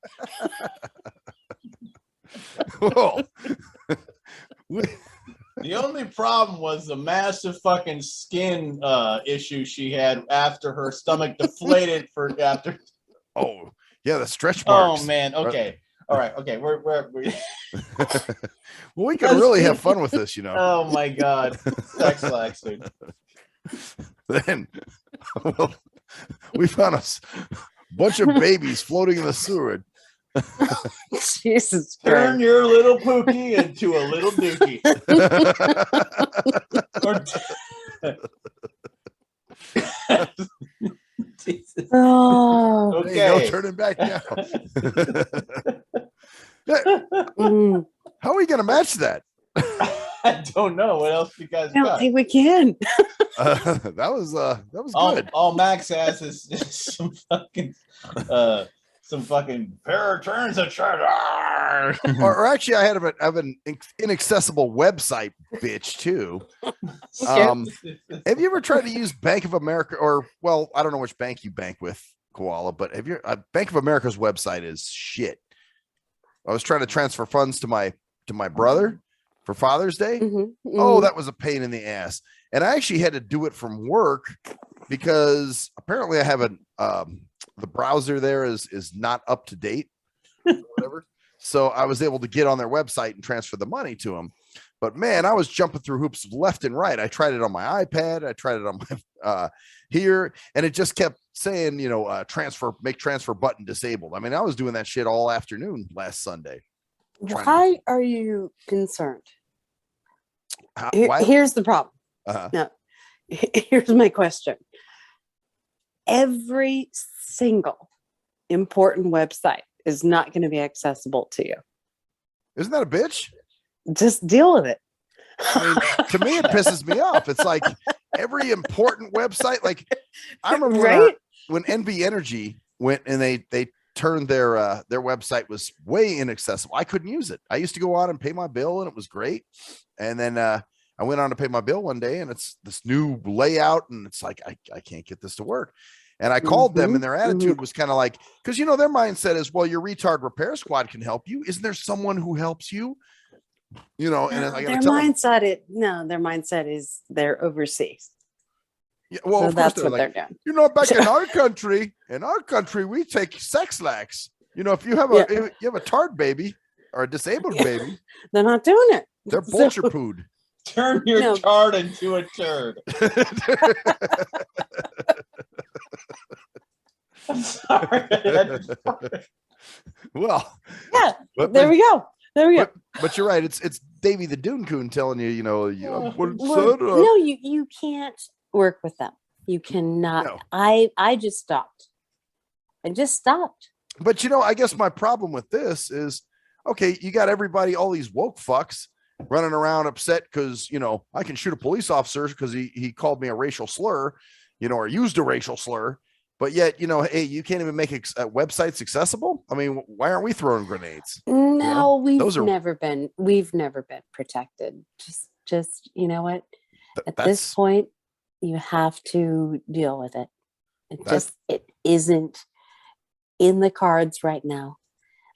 E: Whoa.
D: The only problem was the massive fucking skin issue she had after her stomach deflated after.
E: Oh, yeah, the stretch marks.
D: Oh man. Okay. All right. Okay. We're
E: Well, we could really have fun with this,
D: Oh my God. Sex lax, dude.
E: Then we found a bunch of babies floating in the sewer.
C: Jesus
D: Turn
C: Christ.
D: your little pookie into a little dookie. Jesus.
C: Oh.
E: There you go,
D: Okay.
E: turning back now.
C: Mm.
E: How are we going to match that?
D: I don't know what else you guys
C: I don't
D: got.
C: think we can.
E: That was good.
D: All Max has is some fucking pair of turns of chart.
E: Or actually, I have an inaccessible website, bitch, too. Have you ever tried to use Bank of America, or well, I don't know which bank you bank with, Koala, but have you? Bank of America's website is shit. I was trying to transfer funds to my brother for Father's Day. Oh, that was a pain in the ass, and I actually had to do it from work because apparently I have the browser there is not up to date, or whatever. So I was able to get on their website and transfer the money to them. But man, I was jumping through hoops left and right. I tried it on my iPad. I tried it on my here, and it just kept saying, make transfer button disabled. I mean, I was doing that shit all afternoon last Sunday.
C: Why are you concerned?
E: Why?
C: Here's the problem.
E: Uh-huh.
C: No, here's my question. Every single important website is not going to be accessible to you.
E: Isn't that a bitch?
C: Just deal with it.
E: I mean, to me, it pisses me off. It's like every important website. Like I remember when NB Energy went and they turned their website was way inaccessible. I couldn't use it. I used to go on and pay my bill and it was great. And then I went on to pay my bill one day and it's this new layout and it's like I can't get this to work. And I called them and their attitude was kind of like, because their mindset is, well, your retard repair squad can help you. Isn't there someone who helps you? And I
C: their mindset is they're overseas.
E: Yeah, well,
C: So
E: of course
C: that's
E: they're
C: what
E: like,
C: they're doing.
E: you're not back in our country. In our country, we take sex lax. If you have if you have a tard baby or a disabled baby,
C: They're not doing it.
E: they're vulture pooed.
D: Turn your tard into a turd. I'm sorry.
E: Well,
C: yeah, there we go.
E: But you're right. It's Davy the Dune Coon telling you,
C: No, you can't work with them. You cannot.
E: No.
C: I just stopped.
E: But I guess my problem with this is, okay, you got everybody, all these woke fucks running around upset because, I can shoot a police officer because he called me a racial slur, or used a racial slur. But yet, hey, you can't even make websites accessible. I mean, why aren't we throwing grenades?
C: No,
E: Those are-
C: we've never been protected. Just you know what? At
E: that's
C: this point, you have to deal with it. It isn't in the cards right now.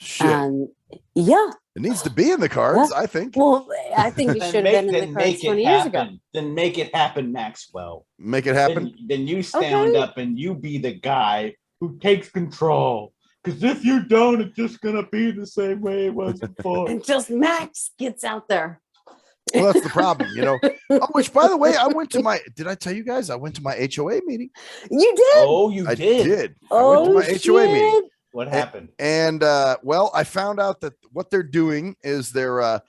E: shit.
C: Yeah.
E: It needs to be in the cards,
C: Yeah.
E: I think.
C: Well, I think it should have been in the cards 20 years ago.
D: Then make it happen, Maxwell.
E: Make it happen.
D: Then you stand up and you be the guy who takes control. Because if you don't, it's just gonna be the same way it was before.
C: Until Max gets out there.
E: Well, that's the problem, which, by the way, did I tell you guys I went to my HOA meeting?
C: You did?
D: Oh, you
E: I
D: did.
E: did.
C: Oh,
E: I went to my HOA meeting.
D: What happened?
E: And well, I found out that what they're doing is they're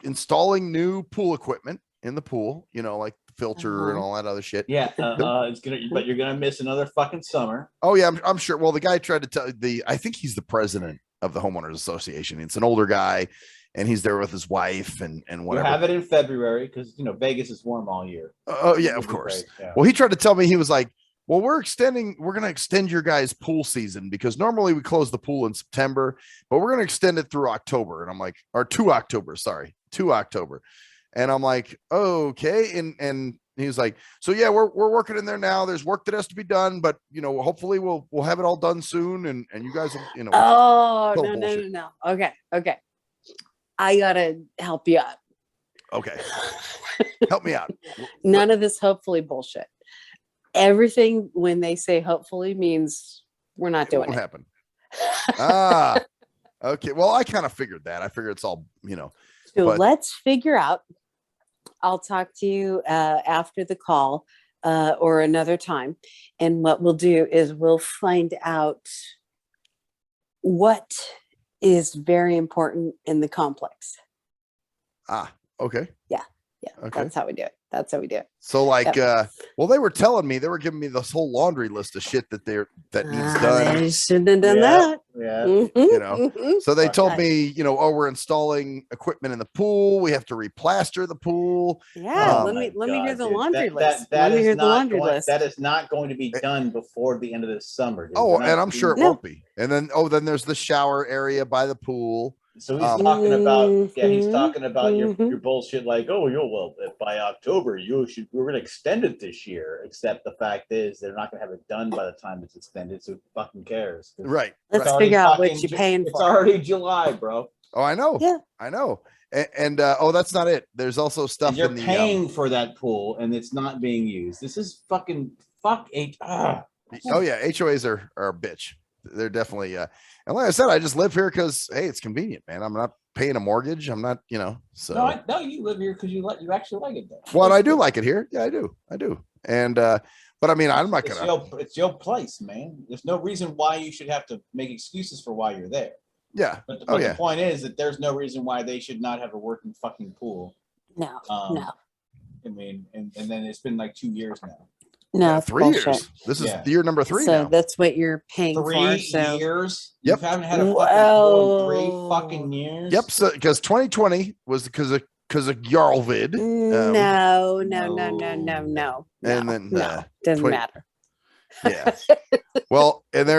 E: installing new pool equipment in the pool, like filter and all that other shit.
D: Yeah, but you're gonna miss another fucking summer.
E: Oh yeah, I'm sure. Well, the guy tried to tell I think he's the president of the homeowners association. It's an older guy, and he's there with his wife and whatever.
D: We'll have it in February because Vegas is warm all year.
E: Oh yeah, of course.
D: Yeah.
E: Well, he tried to tell me, he was like, well, we're going to extend your guys' pool season because normally we close the pool in September, but we're going to extend it through October. And I'm like, or 2 October, sorry, 2 October. And I'm like, okay. And he was like, so yeah, we're working in there now. There's work that has to be done, but hopefully we'll have it all done soon. And you guys will,
C: Oh, no. Okay. I gotta help you out.
E: Okay. Help me out.
C: None of this hopefully bullshit. Everything when they say hopefully means we're not doing
E: Won't
C: it.
E: happen. Okay. Well, I kind of figured that. I figured it's all,
C: So
E: but-
C: let's figure out. I'll talk to you after the call or another time. And what we'll do is we'll find out what is very important in the complex.
E: Okay.
C: Yeah.
E: Okay.
C: That's how we do it.
E: So well, they were telling me, they were giving me this whole laundry list of shit that needs done.
C: They shouldn't have done that.
D: Yeah.
C: Mhm.
E: So they told
C: Right.
E: me, we're installing equipment in the pool. We have to replaster the pool.
C: Yeah,
E: Oh
C: let me hear the
D: dude.
C: laundry list.
D: That
C: Let me
D: is
C: hear the
D: not
C: laundry
D: going-
C: list.
D: That is not going to be done before the end of this summer. Dude.
E: Oh,
D: We're not
E: and I'm sure it
D: doing-
E: won't be. And then there's the shower area by the pool.
D: So he's talking about, he's
C: Mhm,
D: talking about your
C: mhm.
D: bullshit like, well, by October we're going to extend it this year. Except the fact is they're not going to have it done by the time it's extended. So who fucking cares?
E: Right.
C: Let's
D: already
C: figure out what
D: fucking
C: you're paying
D: It's
C: for.
D: already July, bro.
E: Oh, I know.
C: Yeah.
E: I know. And that's not it. There's also stuff
D: And you're
E: in the
D: paying for that pool and it's not being used. This is fucking fuck H.
E: Oh yeah, HOAs are a bitch. They're definitely and like I said, I just live here because hey, it's convenient, man. I'm not paying a mortgage. I'm not, so
D: No, you live here because you actually like it there.
E: well, I do like it here. Yeah, I do. And but I mean, I'm not gonna.
D: It's your place, man. There's no reason why you should have to make excuses for why you're there.
E: Yeah.
D: But
E: Oh,
D: the
E: yeah.
D: point is that there's no reason why they should not have a working fucking pool.
C: No,
D: I mean, and then it's been like 2 years now.
C: no, it's
E: 3
C: bullshit.
E: years. This is
D: Yeah.
E: year number 3
C: So
E: now.
C: that's what you're paying
D: 3
C: for. So
D: years?
E: Yep.
D: You haven't had a fucking pool in 3
C: Whoa.
D: fucking years?
E: Yep. So because 2020 was because of Jarlvid.
C: no.
E: And then
C: Doesn't
E: 20
C: matter.
E: Yeah. Well, and they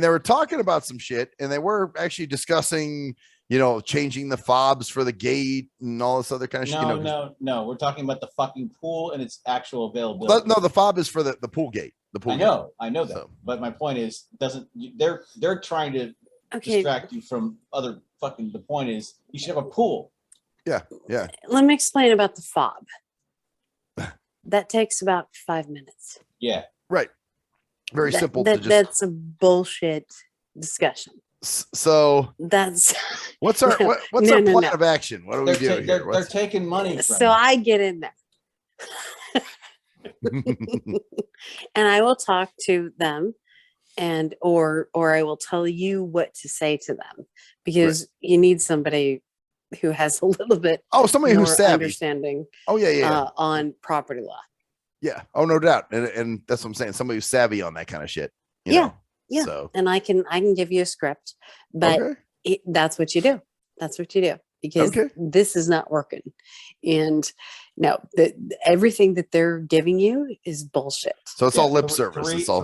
E: were talking about some shit, and they were actually discussing, changing the fobs for the gate and all this other kind of shit.
D: No. We're talking about the fucking pool and its actual availability.
E: No, the fob is for the pool gate. The pool.
D: I know that.
E: So-
D: But my point is, they're trying to
C: Okay,
D: distract you from other fucking. The point is, you should have a pool.
E: Gate. Yeah.
C: let me explain about the fob. That takes about 5 minutes.
D: Yeah.
E: Right. Very simple.
C: That's a bullshit discussion.
E: So
C: That's
E: what's our
C: No,
E: what's
C: no,
E: our
C: no,
E: plan
C: no.
E: of action? What do we do here?
D: They're taking money from
C: so
D: you.
C: I get in there and I will talk to them and or I will tell you what to say to them because you need somebody who has a little bit
E: somebody
C: more
E: who's savvy.
C: understanding
E: Oh yeah.
C: on property law.
E: Yeah. Oh, no doubt. And that's what I'm saying. Somebody who's savvy on that kind of shit. you
C: Yeah,
E: know?
C: yeah.
E: So
C: And I can give you a script, but
E: okay.
C: that's what you do. That's what you do. because
E: Okay.
C: this is not working. And no, everything that they're giving you is bullshit.
E: So it's all lip service.
D: Three,
E: It's all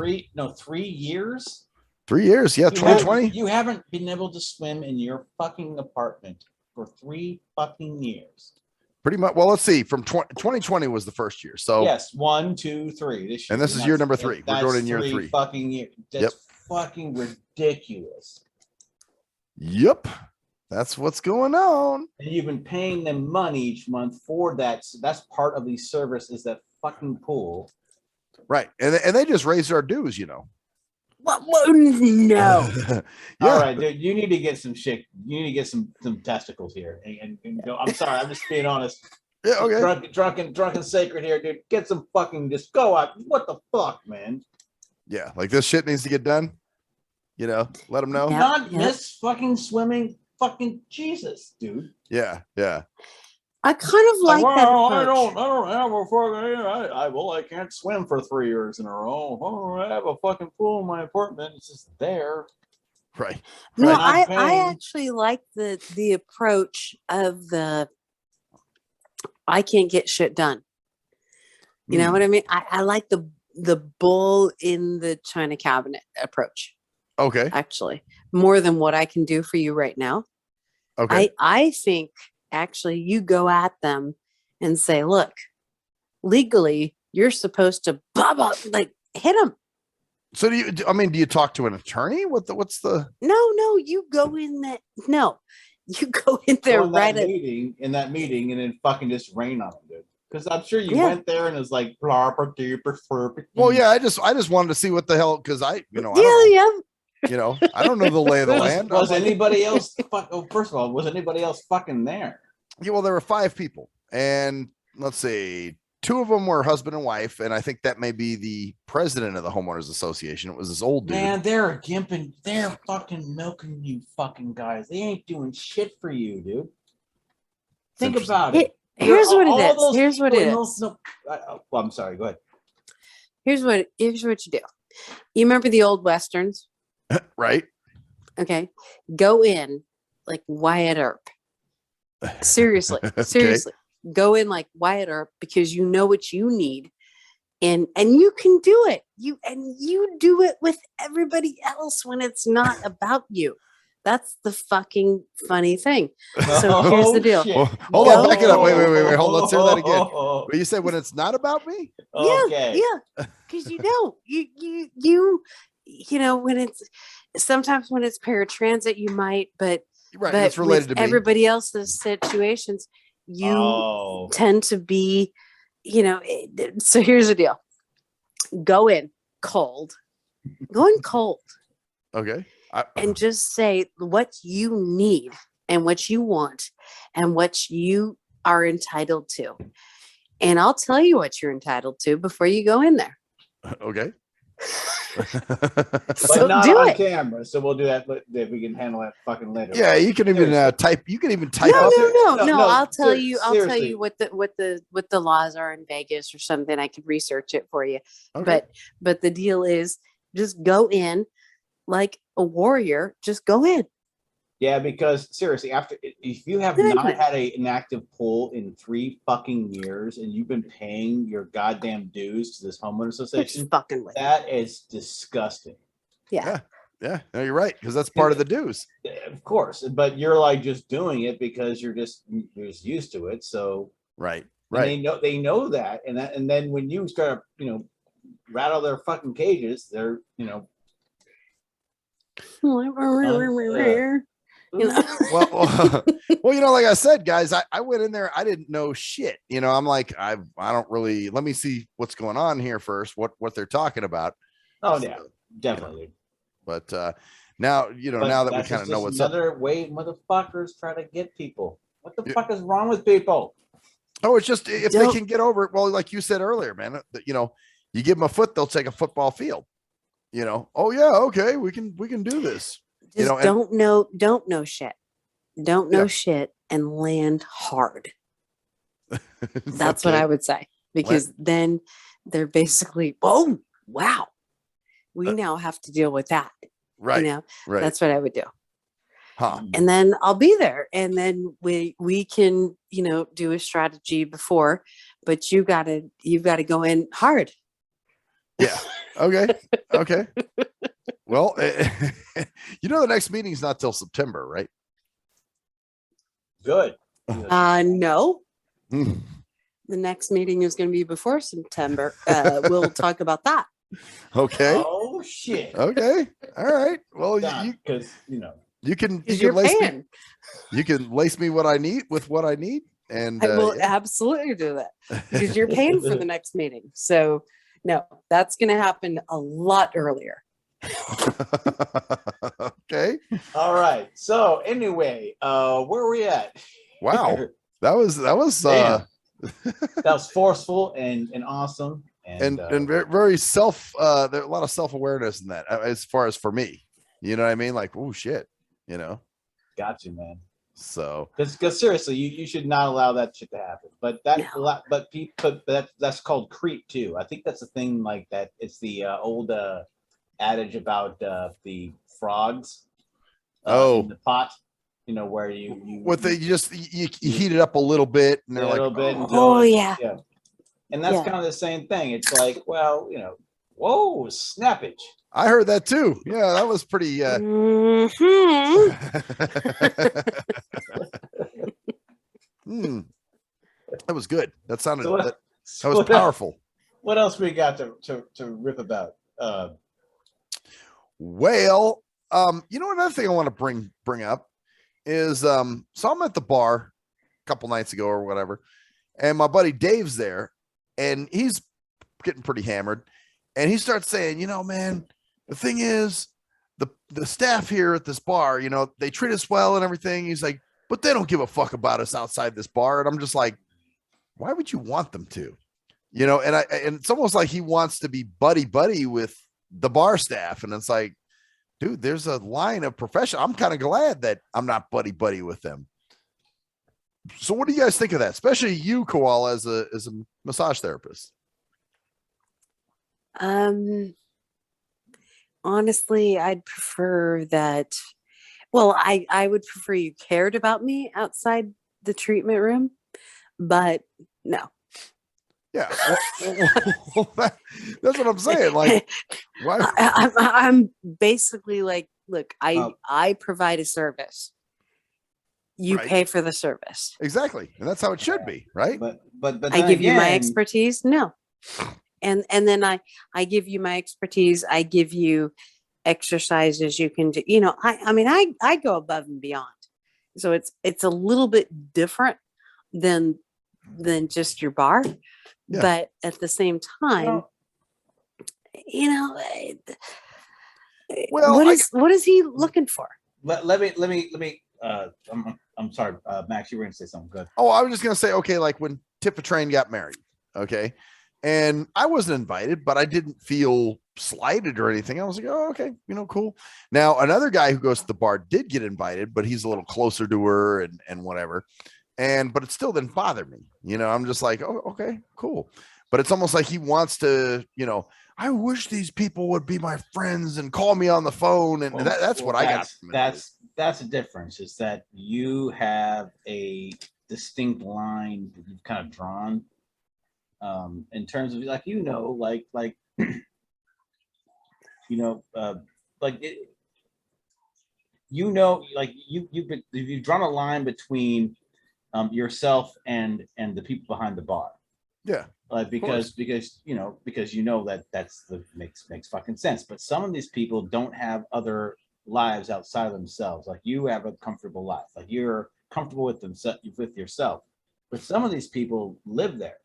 D: 3 years.
E: 3 years. Yeah, 2020.
D: You haven't been able to swim in your fucking apartment for 3 fucking years.
E: Pretty much. Well, let's see. From 2020 was the first year. So
D: yes, 1, 2, 3. This year.
E: And this is year number 3. We're going in year 3.
D: Fucking years. That's fucking ridiculous.
E: Yep. That's what's going on.
D: And you've been paying them money each month for that. So that's part of the service is that fucking pool.
E: Right. And they just raised our dues,
C: Well, no.
E: Yeah.
D: All right, dude, you need to get some shit. You need to get some testicles here. And go, I'm sorry, I'm just being honest.
E: Yeah, okay.
D: Drunken sacred here, dude. Get some fucking, just go out. What the fuck, man?
E: Yeah, like this shit needs to get done. Let them know.
C: Yeah.
D: Not miss fucking swimming. Fucking Jesus, dude.
E: Yeah.
C: I kind of like that
D: I
C: approach.
D: don't have a fucking. I can't swim for 3 years in a row. Oh, I have a fucking pool in my apartment. It's just there.
E: Right.
C: No,
E: Right.
C: I actually like the approach of the I can't get shit done. You know what I mean? I like the bull in the china cabinet approach,
E: Okay.
C: actually, more than what I can do for you right now.
E: Okay.
C: I think actually you go at them and say, look, legally, you're supposed to blah, blah, like hit them.
E: So do you talk to an attorney? What's the
C: No, you go in that. No, you go in there
D: in
C: right at
D: in that meeting, and then fucking just rain on them, dude. Because I'm sure you went there and it's like blah, blah, blah, blah, blah.
E: Well, yeah, I just wanted to see what the hell, because I don't know the lay of the land.
D: Was anybody else first of all, was anybody else fucking there?
E: Yeah, well, there were 5 people, and let's see, 2 of them were husband and wife, and I think that may be the president of the homeowners association. It was this old dude.
D: Man, they're gimping, they're fucking milking you fucking guys. They ain't doing shit for you, dude. Think about it.
C: Here's what it is. Here's what it is.
D: Well, I'm sorry, go ahead.
C: Here's what you do. You remember the old westerns?
E: Right.
C: Okay. Go in like Wyatt Earp. Seriously. Seriously. Go in like Wyatt Earp because you know what you need. And you can do it. You do it with everybody else when it's not about you. That's the fucking funny thing. So here's the deal.
E: Hold on, back it up. Wait. Hold on. Let's hear that again. What you said, when it's not about me?
D: Okay.
C: Yeah. Because when it's sometimes when it's paratransit, you might, but
E: Right.
C: but
E: It's related
C: with
E: to me.
C: everybody else's situations, you tend to be, so here's the deal. Go in cold.
E: Okay.
C: And just say what you need and what you want and what you are entitled to. And I'll tell you what you're entitled to before you go in there.
E: Okay.
D: But
C: So
D: not
C: do
D: on
C: it.
D: camera. So we'll do that, but we can handle that fucking later.
E: Yeah, you can even type. You can even type
C: No,
E: up.
C: no. I'll tell you. I'll tell
D: seriously.
C: you what the laws are in Vegas or something. I could research it for you.
E: Okay.
C: But the deal is, just go in like a warrior. Just go in.
D: Yeah, because seriously, if you have not had an active pool in 3 fucking years and you've been paying your goddamn dues to this homeowner association,
C: Just fucking with it.
D: that is disgusting.
C: Yeah.
E: Yeah. No, you're right, because that's part of the dues.
D: Of course, but you're like just doing it because you're just used to it. So
E: Right.
D: and they know that, and then when you start rattle their fucking cages, they're
E: Well, like I said, guys, I went in there. I didn't know shit. I'm like, I don't really. Let me see what's going on here first. What they're talking about.
D: Oh yeah, definitely.
E: But now now that we kind of know what's up.
D: Another way motherfuckers try to get people. What the fuck is wrong with people?
E: Oh, it's just if they can get over it. Well, like you said earlier, man. You give them a foot, they'll take a football field. Oh yeah, okay, we can do this.
C: Just don't know shit. Don't know shit and land hard. That's what I would say. Because then they're basically, oh, wow. We now have to deal with that.
E: Right.
C: Right.
E: Right.
C: That's what I would do.
E: Huh.
C: and then I'll be there, and then we can, do a strategy before, but you've got to go in hard.
E: Yeah. Okay. Okay. Well, the next meeting is not till September, right?
D: Good.
C: No,
E: Hmm.
C: the next meeting is going to be before September. We'll talk about that.
E: Okay.
D: Oh shit.
E: Okay. All right. Well,
D: Because
E: you can
C: You're
E: lace me.
C: paying.
E: You can lace me what I need with what I need, and
C: I will absolutely do that because you're paying for the next meeting. So no, that's going to happen a lot earlier.
E: Okay.
D: All right. So anyway, where are we at?
E: Wow. That was
D: Damn. That was forceful and awesome
E: and very, very self there's a lot of self-awareness in that, as far as for me, you know what I mean, like, oh shit,
D: got you, man.
E: So
D: because seriously, you should not allow that shit to happen. But that's called creep too. I think that's the thing, like that. It's the old adage about the frogs in the pot, where you
E: heat it up a little bit, and they're
D: a
E: like,
D: little bit
C: yeah.
D: And that's kind of the same thing. It's like, well, whoa, snappage.
E: I heard that too. Yeah, that was pretty
C: Mhm.
E: That was good. That sounded
D: So
E: that was powerful.
D: What else we got to rip about?
E: Well, another thing I want to bring up is so I'm at the bar a couple nights ago or whatever, and my buddy Dave's there, and he's getting pretty hammered, and he starts saying, man, the thing is, the staff here at this bar, they treat us well and everything. He's like, but they don't give a fuck about us outside this bar. And I'm just like, why would you want them to? And it's almost like he wants to be buddy with the bar staff. And it's like, dude, there's a line of profession. I'm kind of glad that I'm not buddy with them. So what do you guys think of that? Especially you, Koala, as a massage therapist.
C: Honestly, I'd prefer that. Well, I would prefer you cared about me outside the treatment room, but no.
E: Yeah, that's what I'm saying. Like, why?
C: I'm basically like, look, I provide a service. You
E: Right.
C: pay for the service.
E: Exactly, and that's how it should be, right?
D: But
C: I give you my expertise. No. And then I give you my expertise. I give you exercises you can do. I go above and beyond. So it's a little bit different than just your bar. Yeah. But at the same time, what is he looking for?
D: Let me I'm sorry, Max, you were gonna say something good.
E: Oh, I was just gonna say, okay, like when Tip Train got married, okay, and I wasn't invited, but I didn't feel slighted or anything. I was like, oh, okay, cool. Now another guy who goes to the bar did get invited, but he's a little closer to her and whatever, but it still didn't bother me. I'm just like, oh, okay, cool. But it's almost like he wants to, I wish these people would be my friends and call me on the phone, and that's what I got from it.
D: That's the difference, is that you have a distinct line that you've kind of drawn in terms of like you've drawn a line between yourself and the people behind the bar.
E: Yeah.
D: Because that's makes fucking sense. But some of these people don't have other lives outside of themselves. Like you have a comfortable life. Like you're comfortable with yourself. But some of these people live there,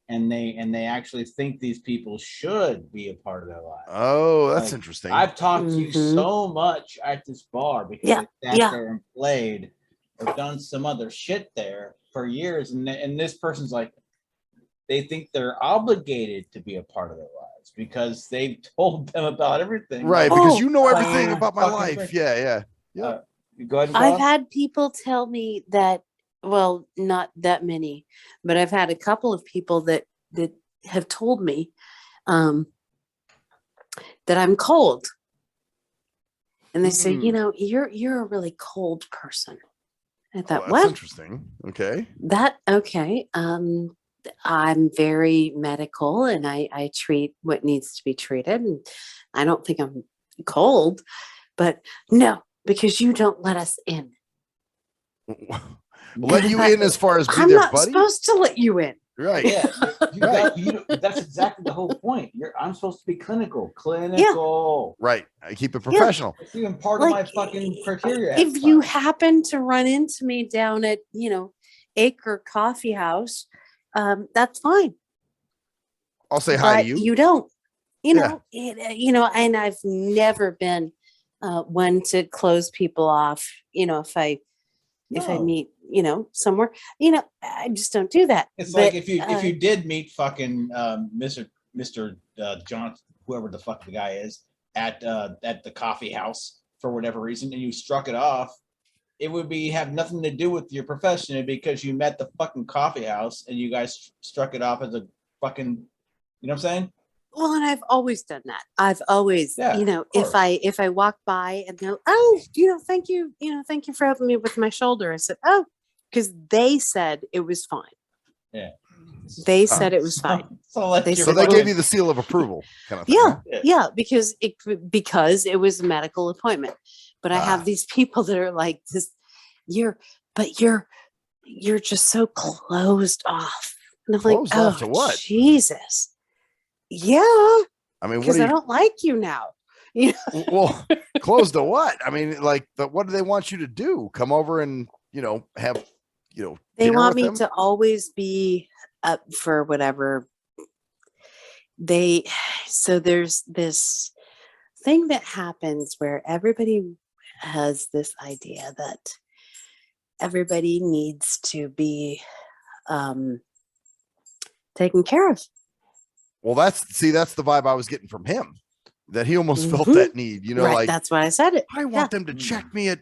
D: and they actually think these people should be a part of their lives.
E: Oh, that's interesting.
D: I've talked to you so much at this bar because I sat there and played or done some other shit there for years, and this person's like, they think they're obligated to be a part of their lives because they've told them about everything.
E: Right, because you know everything about my life. Yeah.
D: Go ahead.
C: I've had people tell me that, well, not that many, but I've had a couple of people that have told me that I'm cold. And they say, you're a really cold person. I thought,
E: that's
C: what?
E: interesting. Okay.
C: Okay. I'm very medical and I treat what needs to be treated. And I don't think I'm cold, but no, because you don't let us in.
E: Let you in as far as be
C: I'm
E: their
C: not
E: buddy?
C: supposed to let you in.
E: Right.
D: Yeah, that's exactly the whole point. I'm supposed to be clinical.
E: Right. I keep it professional.
D: It's even part of my fucking criteria.
C: If you happen to run into me down at, Acre Coffee House, that's fine.
E: I'll say hi to you.
C: You don't, and I've never been one to close people off, if I meet, somewhere, I just don't do that.
D: It's like if you did meet fucking Mr. John, whoever the fuck the guy is, at the coffee house for whatever reason, and you struck it off, it would have nothing to do with your profession because you met the fucking coffee house and you guys struck it off as a fucking, you know what I'm saying?
C: Well, and I've always done that. I've always, if I walk by and go, oh, thank you for helping me with my shoulder. I said, oh, because they said it was fine.
D: Yeah.
C: They said it was fine.
E: So they gave you the seal of approval, kind of thing.
C: Yeah, because it was a medical appointment. But I have these people that are like this. You're just so closed off. And I'm like,
E: off to what?
C: Jesus. Yeah.
E: I mean,
C: because I don't like you now.
E: Well, closed to what? I mean, what do they want you to do? Come over and have
C: they want me to always be up for whatever so there's this thing that happens where everybody has this idea that everybody needs to be taken care of.
E: Well, that's the vibe I was getting from him, that he almost felt that need,
C: right, that's why I said it.
E: I want them to check me at,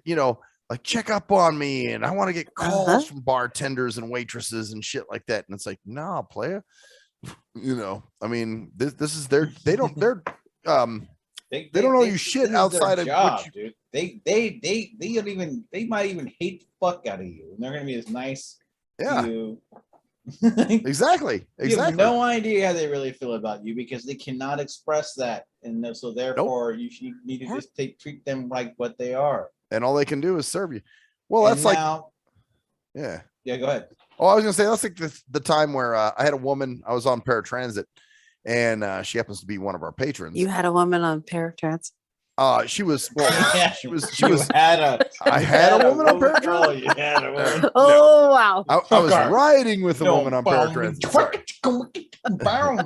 E: check up on me, and I want to get calls from bartenders and waitresses and shit like that. And it's like, nah, playa. I mean, this is they don't owe you shit outside of
D: job, dude. They don't even, they might even hate the fuck out of you, and they're gonna be as nice to you.
E: Exactly.
D: You have no idea how they really feel about you because they cannot express that, and so therefore you need to just treat them like what they are. And
E: all they can do is serve you. Well, that's go
D: ahead.
E: Oh, I was gonna say that's like the time where I had a woman. I was on paratransit, and she happens to be one of our patrons.
C: You had a woman on paratransit?
E: She was. Well,
D: I
E: had a woman on paratransit.
D: You had a woman.
C: Oh wow!
E: I was riding with a woman on paratransit.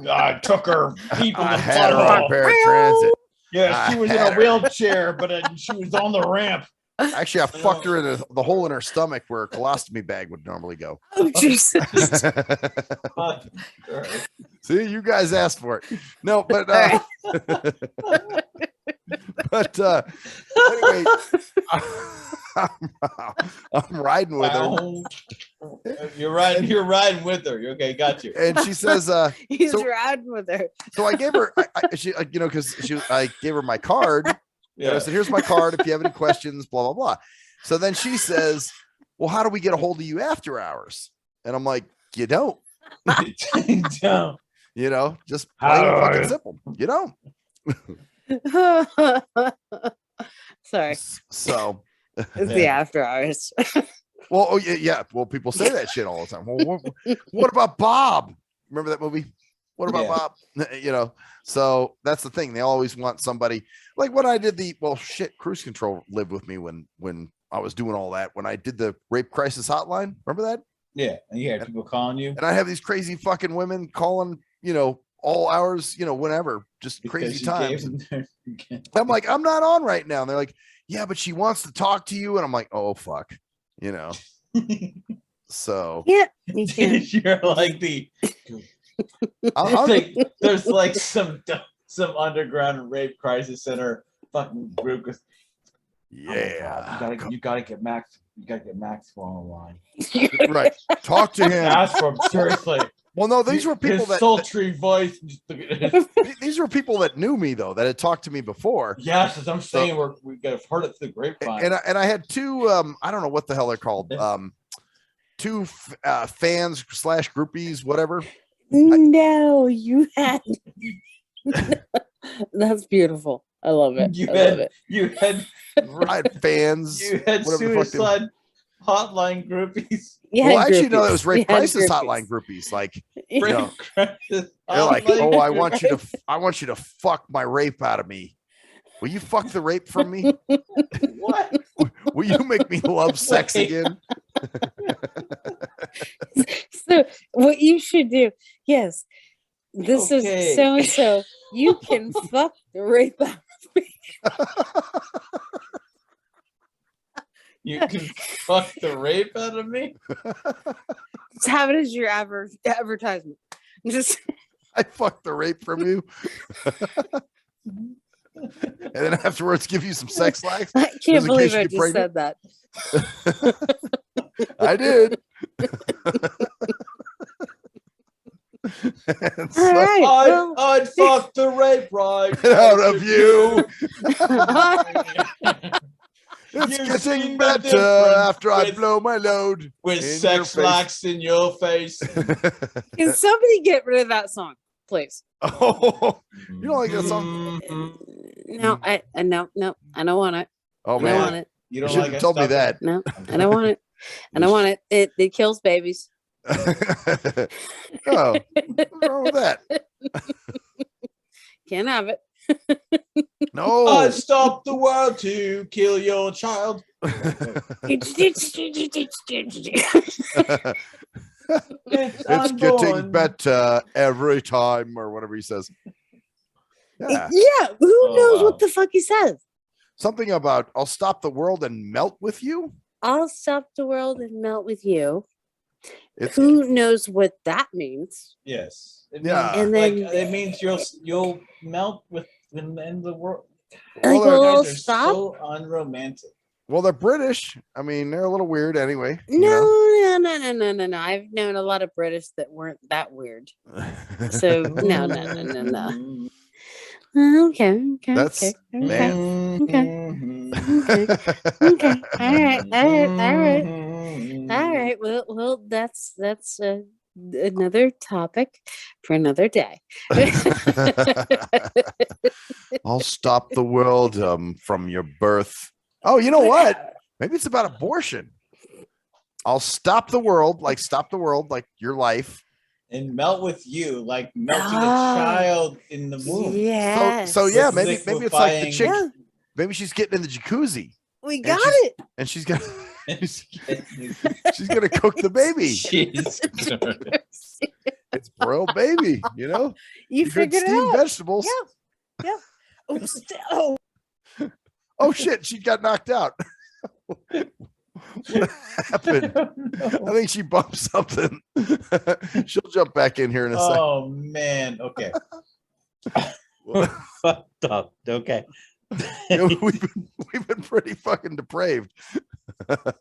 D: I took her.
E: I had her on paratransit.
D: Yeah, she was in a wheelchair, but she was on the ramp.
E: Actually, I fucked her in the hole in her stomach where a colostomy bag would normally go.
C: Oh, Jesus.
E: See, you guys asked for it. No, but anyway, I'm riding with her.
D: You're riding with her. Okay, got you.
E: And she says,
C: he's riding with her.
E: So I gave her, I gave her my card. Yeah. I said, here's my card. If you have any questions, blah, blah, blah. So then she says, well, how do we get a hold of you after hours? And I'm like, you don't. Just plain and fucking simple. You don't.
C: Sorry.
E: So
C: it's the after hours.
E: Well, oh yeah. Well, people say that shit all the time. Well, what about Bob? Remember that movie? What about Bob? So that's the thing. They always want somebody like when I did cruise control lived with me when I was doing all that. When I did the rape crisis hotline, remember that?
D: Yeah, and you had people calling you,
E: and I have these crazy fucking women calling, all hours, whenever, just crazy times. I'm like, I'm not on right now. And they're like, yeah, but she wants to talk to you, and I'm like, oh fuck, So
C: yeah,
D: you're like there's like some underground rape crisis center fucking group.
E: Yeah,
D: you gotta get Max. You gotta get Maxwell on the line.
E: Right. Talk to him.
D: Ask for him seriously.
E: Well, no, these were people
D: His sultry voice.
E: These were people that knew me though, that had talked to me before.
D: Yes, as I'm saying, we got heard it through the grapevine.
E: And I had two. I don't know what the hell they're called. Two fans / groupies, whatever.
C: No, you had. That's beautiful. I love it.
D: You had
E: fans.
D: You had suicide hotline groupies.
E: Well, actually, no, it was Rape Crisis hotline groupies. Like, you know, they're like, oh, I want you to fuck my rape out of me. Will you fuck the rape from me?
D: What?
E: Will you make me love sex again?
C: So, what you should do, yes, this is so and so. You can fuck the rape out of me.
D: You can fuck the rape out of me.
C: Just have it as your advertisement. Just
E: I fucked the rape from you. And then afterwards give you some sex life.
C: I can't believe I just said that.
E: I did.
C: So, all right,
D: I'd fuck the rape right
E: out of you. It's
D: You've
E: getting
D: seen the
E: better
D: difference
E: after I
D: with-
E: blow my load.
D: with
E: in
D: sex
E: your face.
D: lax in your face.
C: Can somebody get rid of that song, please?
E: Oh, you don't like that song?
C: No, I no, I don't want it.
E: Oh
C: I don't want
E: man,
C: it.
D: You
E: you
D: don't
E: should
D: like
E: have
D: it?
E: told me
D: Stop it.
E: that.
C: No, I don't want it. I don't want it. It kills babies.
E: Oh, what's wrong with that?
C: Can't have it.
E: No.
D: I'd stop the world to kill your child.
E: It's
D: unborn.
E: getting better every time, or whatever he says. Yeah.
C: Yeah, who knows
D: wow.
C: what the fuck he says?
E: Something about I'll stop the world and melt with you.
C: I'll stop the world and melt with you.
E: It's
C: Who knows what that means?
D: Yes. It
E: Yeah.
D: means,
C: And then-
D: it means you'll melt with the end of the world.
E: Well,
C: Like,
E: they're-
C: we'll
D: You guys are
C: stop.
D: so unromantic.
E: well, they're British. I mean, they're a little weird anyway.
C: No. I've known a lot of British that weren't that weird. So no. Okay.
E: That's
C: okay.
E: man.
C: Okay. All right. Well, that's another topic for another day.
E: I'll stop the world from your birth. Oh, you know what? Maybe it's about abortion. I'll stop the world like your life.
D: And melt with you, like melting a
C: Ah.
D: child in the womb.
C: Yeah.
E: So yeah, maybe it's like the
D: Liquefying.
E: chick.
C: Yeah,
E: Maybe she's getting in the jacuzzi
C: we got
E: she's-
C: it.
E: and she's gonna cook the baby.
D: Jesus.
E: It's broiled baby, you know.
C: You
E: could
C: figured it
E: steam
C: out.
E: vegetables.
C: Yeah. Oh,
E: Oh shit, she got knocked out. What happened? I think she bumped something. She'll jump back in here in a second.
D: Oh man. Okay. Fucked up. Okay.
E: You know, we've been pretty fucking depraved. But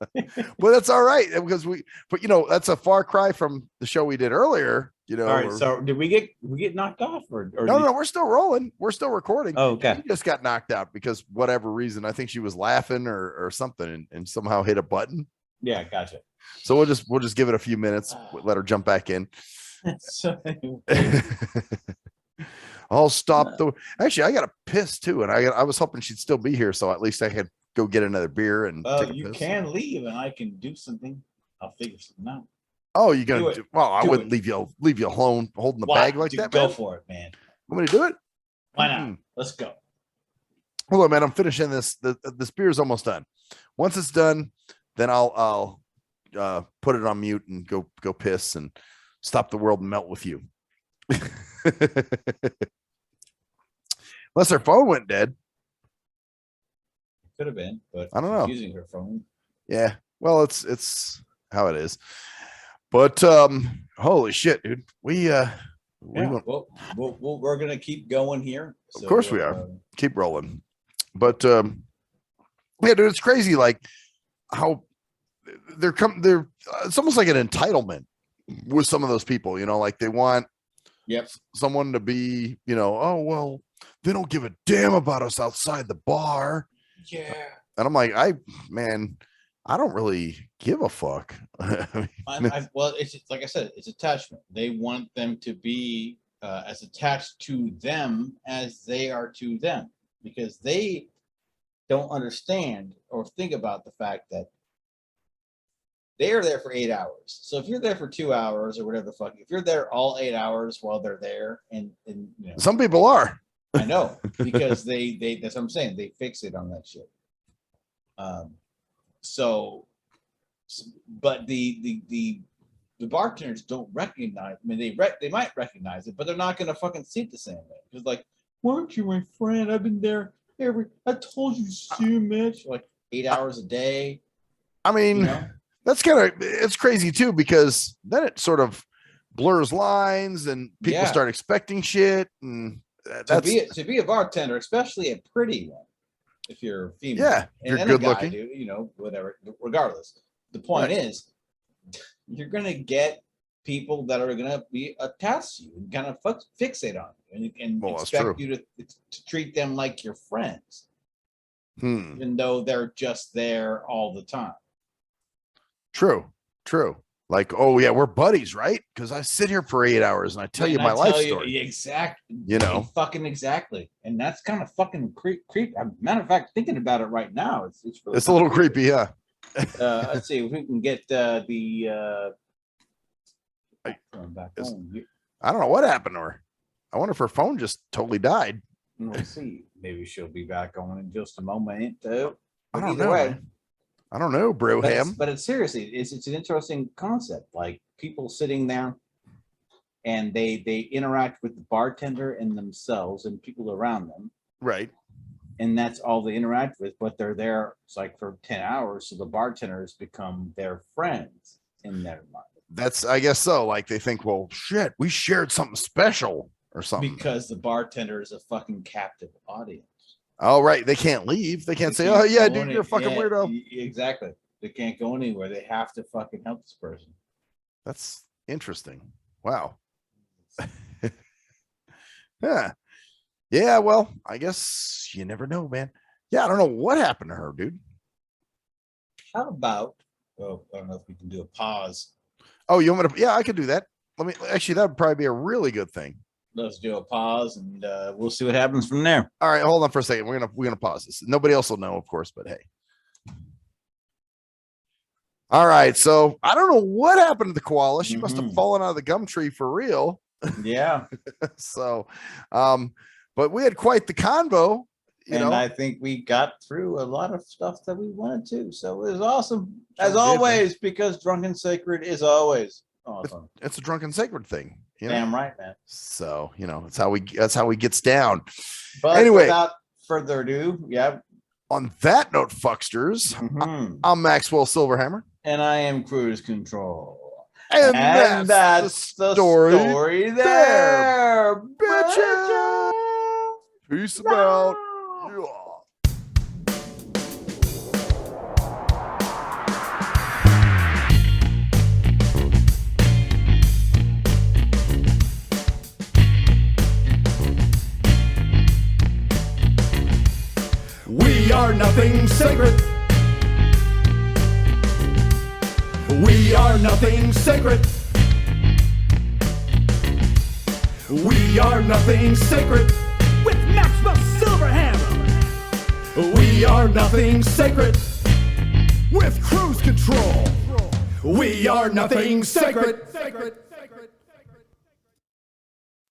E: that's all right because but you know, that's a far cry from the show we did earlier. You know,
D: All right. So did we get knocked off or
E: no, we're still rolling. We're still recording.
D: Oh, okay.
E: She just got knocked out because whatever reason. I think she was laughing or something and somehow hit a button.
D: Yeah, gotcha.
E: So we'll just give it a few minutes, let her jump back in.
D: So,
E: I'll stop the. Actually, I got a piss too, and I was hoping she'd still be here, so at least I could go get another beer and. take a
D: you
E: piss.
D: can leave and I can do something. I'll figure something out.
E: Oh, you're gonna?
D: Do it.
E: Do, well, I
D: Do
E: wouldn't
D: it.
E: leave you alone holding the bag like
D: Dude,
E: that.
D: Go
E: Man.
D: for it, man.
E: Want me to do it?
D: Why not? Let's go.
E: Hold on, man. I'm finishing this. This beer is almost done. Once it's done, then I'll put it on mute and go piss and stop the world and melt with you. Unless her phone went dead.
D: Could have been, but
E: I don't know.
D: Using her phone.
E: Yeah. Well, it's how it is. But holy shit, dude. We went,
D: We're gonna keep going here.
E: Of course we are. Keep rolling. But yeah, dude, it's crazy like how they're it's almost like an entitlement. with some of those people, like they want
D: Yep.
E: someone to be, oh, well, they don't give a damn about us outside the bar.
D: Yeah.
E: And I'm like, I don't really give a fuck.
D: Well, it's like I said, it's attachment. They want them to be as attached to them as they are to them, because they don't understand or think about the fact that they are there for 8 hours. So if you're there for 2 hours or whatever the fuck, if you're there all 8 hours while they're there, and
E: some people are.
D: I know, because they that's what I'm saying. They fixate on that shit. But the bartenders don't recognize. I mean, they might recognize it, but they're not gonna fucking see it the same way. It's like, why aren't you my friend? I've been there I told you so much. Like 8 hours a day.
E: I mean, that's it's crazy too, because then it sort of blurs lines and people start expecting shit. And
D: to be a bartender, especially a pretty one, if you're female,
E: and you're good looking,
D: whatever, regardless. The point is, you're gonna get people that are gonna be attached to you and kind of fixate on you and expect you to treat them like your friends, even though they're just there all the time. True.
E: Like, oh yeah, we're buddies, right? Because I sit here for 8 hours and I tell you my life story.
D: Exactly. Fucking exactly. And that's kind of fucking creepy. Matter of fact, thinking about it right now, it's really
E: a little creepy, yeah.
D: Let's see if we can get the.
E: I don't know what happened to her. I wonder if her phone just totally died.
D: We'll see. Maybe she'll be back on in just a moment, too.
E: I don't know. I don't know, Broham.
D: But it's seriously, it's an interesting concept. Like people sitting there, and they interact with the bartender and themselves and people around them.
E: Right.
D: And that's all they interact with, but they're there. It's like for 10 hours, so the bartenders become their friends in their mind.
E: That's, I guess so. Like they think, well, shit, we shared something special or something.
D: Because the bartender is a fucking captive audience.
E: Oh, right. They can't leave. They can't say, oh, yeah, dude, you're a fucking weirdo.
D: Exactly. They can't go anywhere. They have to fucking help this person.
E: That's interesting. Wow. Yeah. Yeah, well, I guess you never know, man. Yeah, I don't know what happened to her, dude.
D: How about, I don't know if we can do a pause.
E: Oh, you want me to? Yeah, I could do that. That would probably be a really good thing.
D: Let's do a pause and we'll see what happens from there.
E: All right, hold on for a second. We're gonna pause this. Nobody else will know, of course, but hey. All right, so I don't know what happened to the koala. She must have fallen out of the gum tree for real.
D: Yeah.
E: So, but we had quite the convo. You know?
D: I think we got through a lot of stuff that we wanted to. So it was awesome, as always, because Drunken Sacred is always awesome.
E: It's a Drunken Sacred thing.
D: Damn right, man.
E: So that's how we gets down.
D: But
E: anyway,
D: without further ado,
E: on that note, fucksters, I'm Maxwell Silverhammer,
D: and I am Cruise Control,
E: and that's the story there, bitches. Peace out. Yeah.
A: We are nothing sacred. We are nothing sacred. We are nothing sacred.
B: With Maxwell Silverhammer.
A: We are nothing sacred. With cruise control. We are nothing sacred.